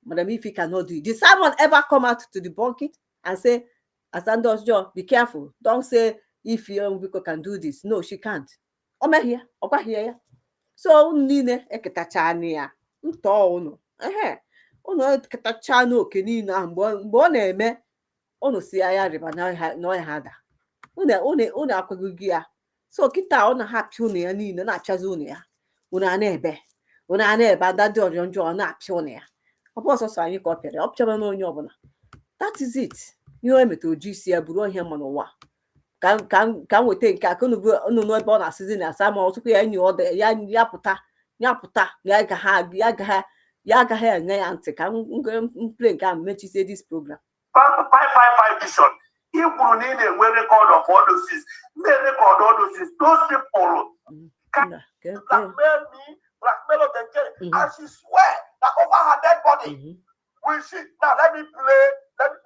Madam if you cannot do it. Did Simon ever come out to debunk it and say, Asando's job, be careful. Don't say if young people can do this. No, she can't. Over here. So Nine Ekatachania. Uno. Uno Katachano Kenina Bone me. Ono Sia River no hada. Una Akugia. So Kita on a happy and Nina Chazunia. Una nebe. Una neba that John na-apịa ya ọ bụ ọsọsọ anyị ka ọ pịara ọ pịara na onye ọbụla. That is it. Ihe o metụ oji isi ya bụrụ ihe ma n'ụwa ka m weta nke aka unu n'ebe ọ na-asịzi na asa ma ọtụkwu ya enyi ọdụ ya pụta ya agaghị enye ya ntị ka mple nke a mechisie this program. 555 vision ị kwuru na ị na-enwe record of all those things na-record all those things those people blackmail of the jelly, and she swear that over her dead body. Will she now let me play?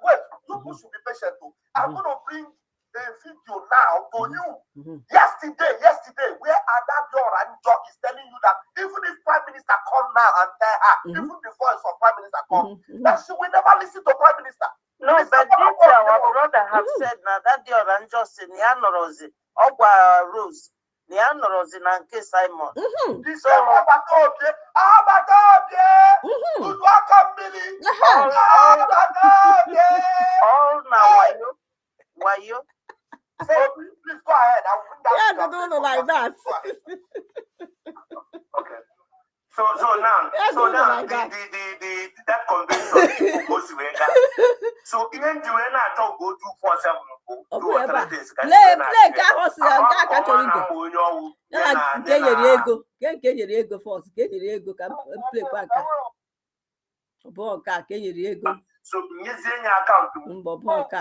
Wait, you should be patient too. I'm gonna bring a video now to you. Yesterday, where Adabio Ranjo is telling you that even if Prime Minister come now and tell her, even the voice of Prime Minister come, that she will never listen to Prime Minister. No, but this our brother have said now that the Oranjo Seniano Rose, Ogwa Rose. Nianorozi na nke Simon. This is Abatobie. All now wayo. So please go ahead. Yeah, they don't like that. Okay. So now that convention goes to so even the way I talk go 247. play ka hosi ka chọrọ ige ya nke nyere ego first ke nyere ego ka play kwa nka bụ nka ke nyere ego so nyezie nya akaụntụ mbọ bụ nka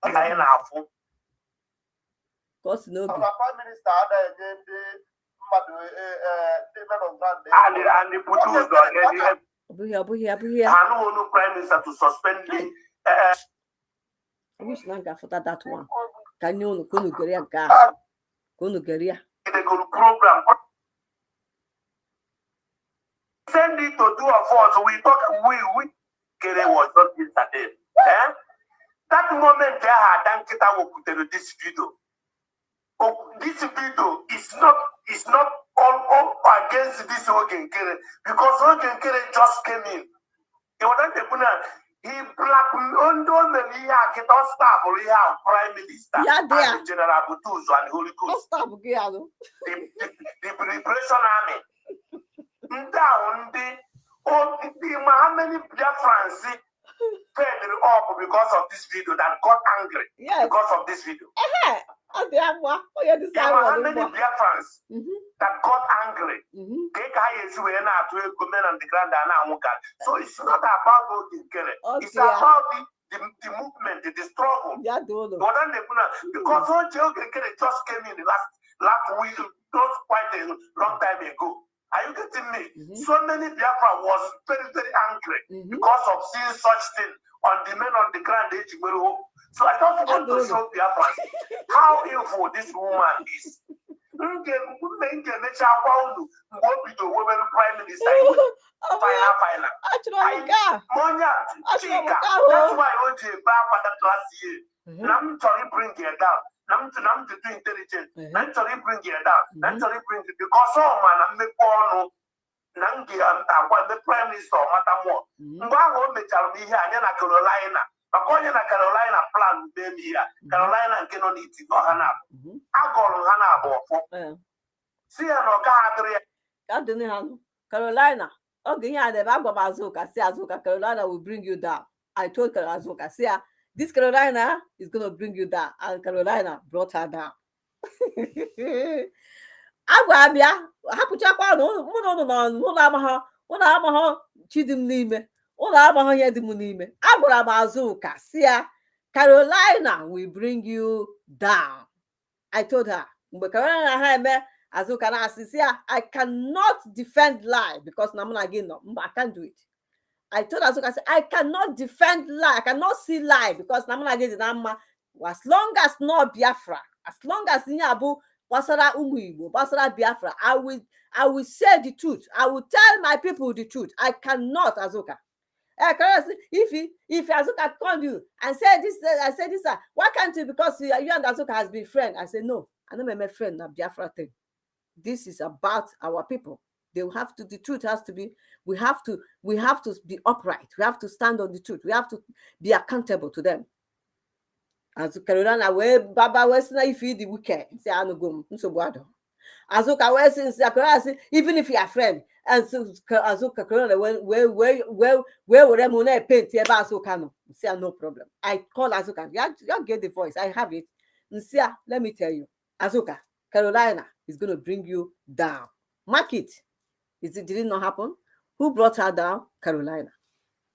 anyị na-afụ ka o si n'obi abụghị ya prime minister to suspend I wish na ga-afụta that one ka nye unu ka unu gere ya nke ahụ ka unu gere ya program. Send it to two of us. We talk. We Kere was not yesterday. That moment there, Dankita will put in this video. This video is not all against this Ogen Kere because Ogen Kere just came in. He blackmailed the staff or prime minister and General Butuzo and Holy Ghost. The Liberation Army. How many Biafrans fed up because of this video that got angry because of this video? How many Biafrans that got angry? So it's not about it's about the movement, the struggle. Because Oge just came in the last week, not quite a long time ago. Are you getting me? So many Biafra was very, very angry because of seeing such thing on the men on the ground. So I just want to show Biafra how evil this woman is. Prime Minister. That's why OJ last year. I'm trying to bring it down. I'm to do intelligence. I'm trying to bring it down. I'm trying to bring it because oh man, I'm the porno. Nangi and the Prime Minister Matamo. Mbago Metal here and Carolina. According to Carolina plan baby here. Carolina cannot eat it. No Hana. I go on Hana. See no Carolina. Okay, yeah, the bag of Azuka. See Azuka. Carolina will bring you down. I told Azuka. See this Carolina is going to bring you down. And Carolina brought her down. Agwabia, Hapuchakwa, no, Chidim Nime, Ulabaha Yedimunime, Azuka, Sia, Carolina will bring you down. I told her, but Carolina, Azuka, Sia, I cannot defend lie because Namana again, I can't do it. I told Azuka, I cannot defend lie, I cannot see lie because Namana again, as long as no Biafra, as long as Nyabu, Basara Umuibo, Basara Biafra, I will say the truth. I will tell my people the truth. I cannot, Azuka. If Azuka called you and said this, I said this, why can't you? Because you and Azuka has been friends. I said, no, I know my friend, not Biafra thing. This is about our people. They will have to, the truth has to be, we have to be upright. We have to stand on the truth. We have to be accountable to them. As Carolina, where Baba was if you the wicked, say I no go, so bad. Azuka was in even if you are friend, and so Azuka Carolina, where would I paint here about Azukano? Say no problem. I call Azuka, you get the voice, I have it. See, let me tell you, Azuka, Carolina is going to bring you down. Mark it. Did it not happen? Who brought her down? Carolina.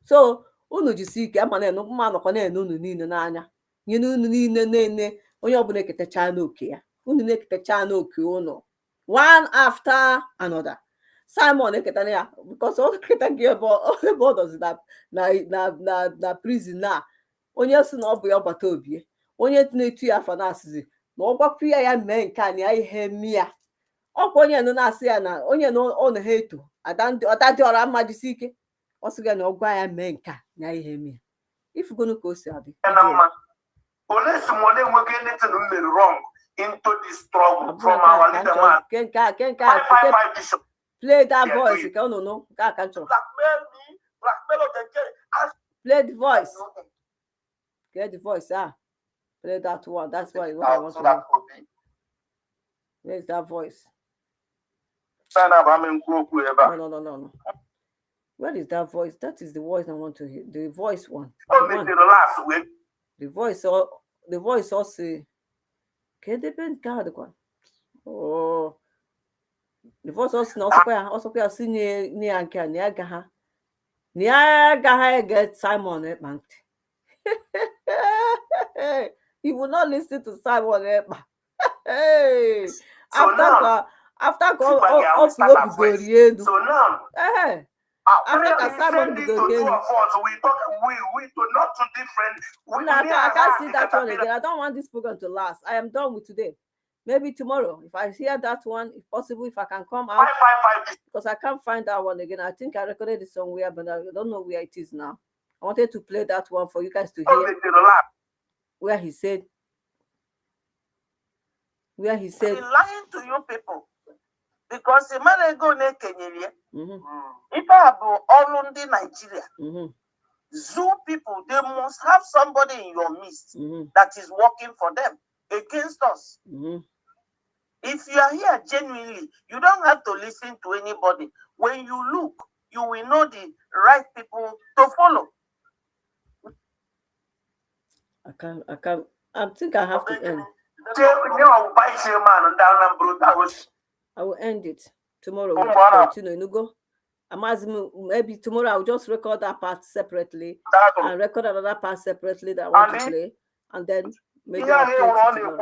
So, unu jisi ke amane no ma no kone no niile n'anya. Nye unu niile nene onye obuna eketacha na oke ya. Unu na-eketacha na oke unu. One after another. Simon eketana ya because all keta ge about does that na prison na. Onye si na obu ya gbata obi. Onye na-etu ya afa na asizi. Na ogbakwu ya mee nke a na ihe mia. Ọkwa onye no na-asị ya na onye no ọ na heto adadị ọra mmadụ isi ike ọ sị ga na ọgwa ya mee nke a na ihe mia ifugonu ka o si adị wrong into the struggle from our leader man. Play that voice ka unu no ka aka chọrọ play the voice get the voice play that one. That's why what I want to do. Where's that voice? No. Where is that voice? That is the voice I want to hear. The voice one. The voice also. Oh, the voice also see near get Simon Ekman. He will not listen to Simon Ekman. Hey, so after go after Simon we not too different. I can't see that one again. I don't want this program to last. I am done with today. Maybe tomorrow, if I hear that one, if possible, if I can come out, because I can't find that one again. I think I recorded it somewhere, but I don't know where it is now. I wanted to play that one for you guys to hear, where he said, lying to you people, because the man go ne Kenya. If I have all in Nigeria, zoo people, they must have somebody in your midst that is working for them against us. If you are here genuinely, you don't have to listen to anybody. When you look, you will know the right people to follow. I think I have to end. I will end it tomorrow. We'll continue. Maybe tomorrow I'll just record that part separately and record another part separately that I want to play, and then maybe I'll play it tomorrow.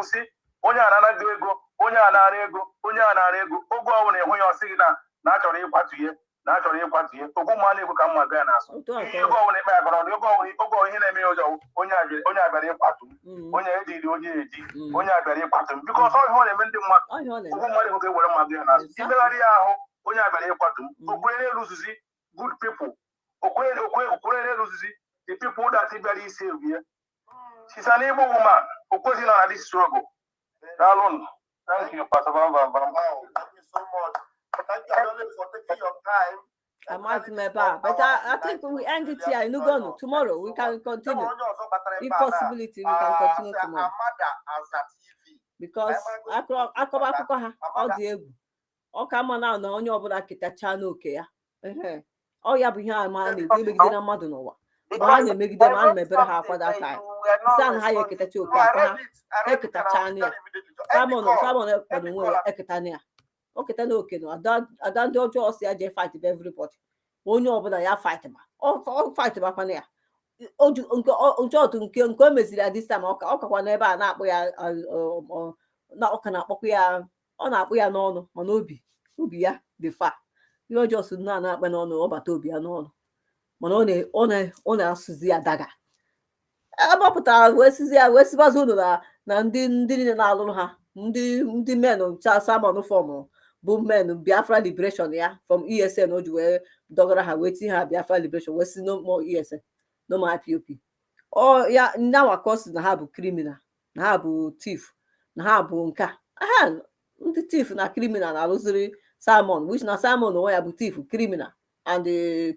Good people. The people that are very safe here. She's an able woman who goes in on this struggle. Thank you, Pastor Van. Thank you so much. Thank you for taking your time. But I think we end it here. Tomorrow we can continue. If possibility, we can continue tomorrow. Because onye ọbụla kịtacha n'oke ya ọ ya bụ ihe a ma na-ekwu emegide na mmadụ n'ụwa mgbe ha na-emegide ma a na-emebere ha akwa that time isi na ha ya eketacha oke akwa ha eketacha anya ya Simon kpọrọ onwe ya eketana ya o keta na oke na ada ndị ọjọọ si ya jee fight by everybody onye ọbụla ya fight ma ọ fight bakwana ya otu nke o meziri ya this time ọ kakwa n'ebe a na-akpọ ya na ọka na-akpọkwa ya ọ na-akpụ ya n'ọnụ mana obi ya dị fa ihe ọjọọ so na-akpa n'ọnụ ọ bata obi ya n'ọnụ mana ọ na-asụzi ya daga ebe ọ pụtara wee sibazi unu na ndị niile na-alụrụ ha ndị men Simon fọmụrụ bụ men Biafra Liberation ya from ESN o ji wee dọgara ha wee tinye ha Biafra Liberation wee si no more ESN no more IPOB ọ ya nnawakosi na ha bụ criminal na ha bụ thief na ha bụ nka ndị thief na criminal na-alụziri Simon which na Simon onwe ya bụ thief criminal and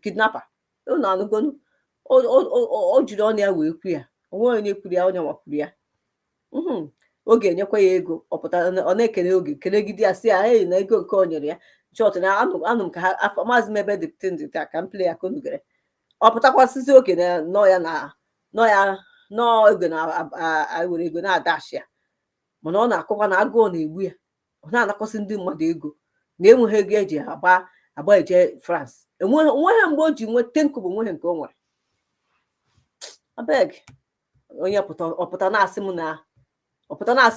kidnapper unu anụgonu o jiri ọnụ ya wee kwu ya onwe onye kwuru ya onye nwakwuru ya oge enyekwa ya ego ọ pụtara ọ na-ekene oge kelegide ya si ya hey na ego nke o nyere ya chọt na anụ m ka ha afọ maazị mebe dịptịndị taa ka m play ya konugere ọ pụtakwasịzi oke na nọ ego na were ego na-adashi ya mana ọ na-akọkwa na agụụ na-egbu ya ọ na-anakọsị ndị mmadụ ego na enweghị ego eji agba eje France onweghị mgbe o ji nweta nkụbụ onweghị nke o nwere abeg onye ọpụta na-asị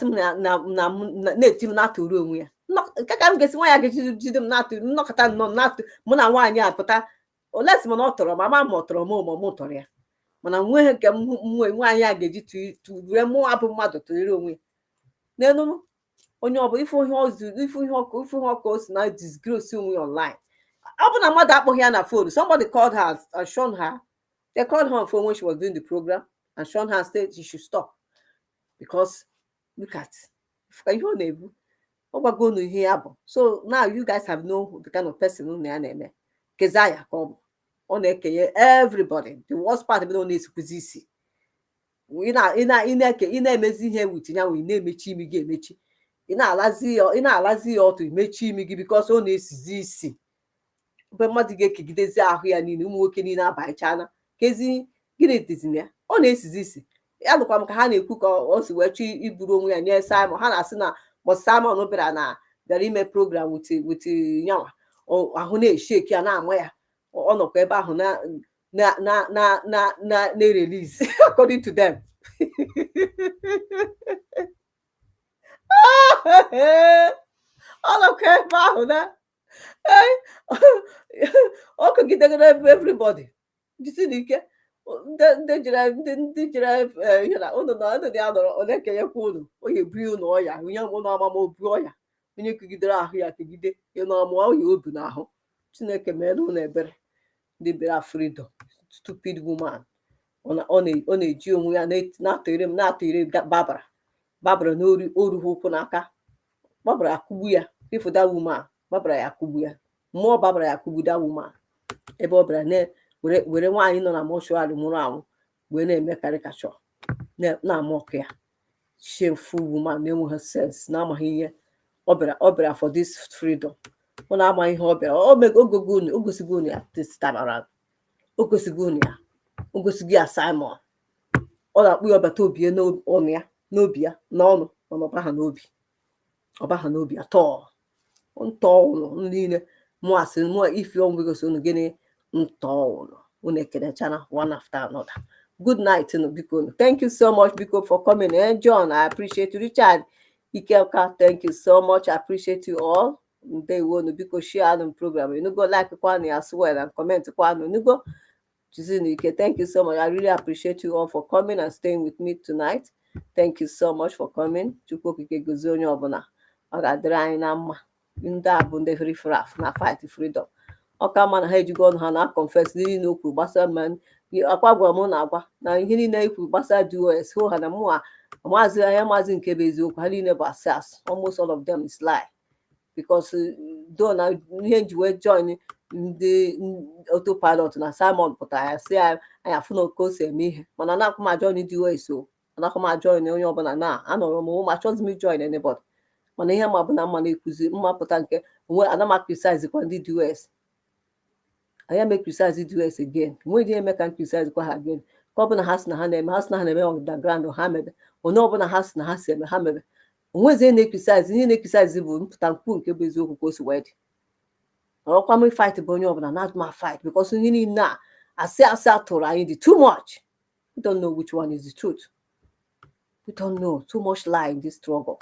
m na-eti m na-atụrụ onwe ya nke ka m ga-esi nwa ya ga-ejide m na-atụ nnọkọta nnọọ mụ na nwaanyị a pụta olesi mana ọ tọrọ ma ọ tọrọ m tọrọ ya mana nweghị nke nwaanyị a ga-eji tụrue mụ abụ mmadụ tụrịrị onwe ya n'elu onye ọbụla ife ihe ọkụ o si na disgrace onwe online ọ bụ na mmadụ akpọghị ya na phone somebody called her and shown her they called her on phone when she was doing the program and shown her said she should stop because look at ihe ọ na-ebu ọ gwago unu ihe ya bụ so now you guys have know the kind of person na ya na-eme kezaya ka ọ na-ekenye everybody the worst part bụ na ọ na-esikwuzi isi ị na-emezi ihe wit ya ị na-emechi imi gị emechi ị na-alazi ya ọtụ imechi imi gị because ọ na-esizi isi be mmadụ ga-ekegidezi ahụ ya niile ụmụ nwoke niile abanyechana kezi gịnị dịzina ya ọ na-esizi isi ya lụkwa m ka ha na-ekwu ka o si wee chọ iburu onwe ya nye Simon ha na-asị na mọ Simon bịara ime program wit nyanwa ahụ na-esheki ya na-ama ya ọ nọkwa ebe ahụ na-release according to them ọ nọkwa ebe ahụ ọ kọgidegara everybody jisi n'ike ndị jere ihe na ụnụ na ndị ya nọrọ ọ na-ekenyekwa ụnụ onye buru ụnụ ọya onye ụnụ amama obu ọya onye kegidere ahụ ya kegide ịnọmụ ọya obu n'ahụ Chineke mere ụnụ ebere ndị bịara freedom stupid woman ọ na-eji onwe ya na-atụre Barbara n'oruhu ụkwụ n'aka Barbara akụgbu ya ifụda woman Barbara ya akụgbu ya mmụọ Barbara ya akụgbu da woman ebe ọ bịara were nwaanyị nọ na mọshụarị nwụrụ anwụ wee na-eme karikachọ na-ama ọkụ ya shameful woman na-enweghị sense na-amaghị ihe ọ bịara for this freedom ọ na-ama ihe ọ bịara ogosigo ya this time around ogosigo ya Simon ọ na-akpụ ya ọbata obi n'ọnụ ya n'obi ya n'ọnụ mana ọbaha n'obi atọ ntọụlụ niile mụasị mụa ifi ọnwụ gosi unu gịnị ntọụlụ unu ekelechana one after another. Good night biko. Thank you so much biko for coming. John, I appreciate you. Richard Ikelka, thank you so much. I appreciate you all. They will biko share the program. You know, go like Kwanu as well and comment Kwanu. You go. Thank you so much. I really appreciate you all for coming and staying with me tonight. Thank you so much for coming. Chukwu gozie onye ọbụla ọ ga-adịrị anyị na mma ndị a bụ ndị free na fight freedom ọka ma na ha ejigo ọnụ ha na confess n'ihi na okwu gbasara ma akwa gwara m na-agwa na ihe niile ikwu gbasara DOS hụ ha na mụa maazị nke bụ eziokwu ha niile bụ asas. Almost all of them is lie because do na ihe nji wee join ndị autopilot na Simon pụtara ya si anyị afụ na oke o si eme ihe mana na akwụma join DOS o anakwụma join onye ọbụla na anọrọ m ụmụ achọghịzi m join anybody mana ihe ma bụ na mma na-ekuzi mmapụta nke onwe ana criticize kwa ndị DOS anya me criticize DOS again nweghị ihe eme ka criticize kwa ha again ka ọ bụ na ha si na ha na-eme underground ha mebe onye ọbụla ha si na ha si eme ha mebe onwezi na-criticize ihe na-criticize bụ mpụta mkpu nke bụ eziokwu ka o si wee dị ọkwa m fight bụ onye ọbụla na ma fight because ihe niile a asị atụrụ anyị dị too much. We don't know which one is the truth. We don't know. Too much lie in this struggle.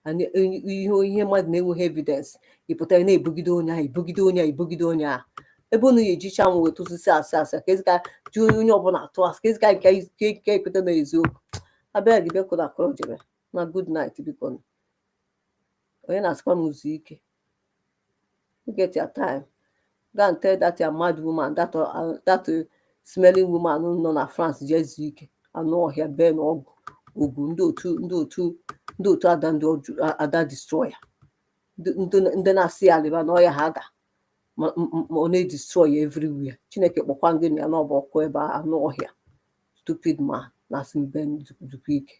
And ihe mmadụ na-enweghị evidence ịpụtara na-ebugide onye a ebe unu ejicha m weta osisi asị ka ji onye ọbụla atụ asị ka nke ekweta na eziokwu abịa gị bịakọ na akọrọ jebe na good night biko onye na-asịkwa m ụzọ ike get your time go and tell that your mad woman that smelling woman nọ na France jezu ike anụ ọhịa bee na ọgwụ ogwu ndị otu ada destroyer ndị na-asị ya alịba n'ọya ha ga ma ọ na-edestroy everywhere. Chineke kpọkwa ngị na ya n'ọbụ ọkụ ebe anụ ọhịa stupid man na-asị mbe ike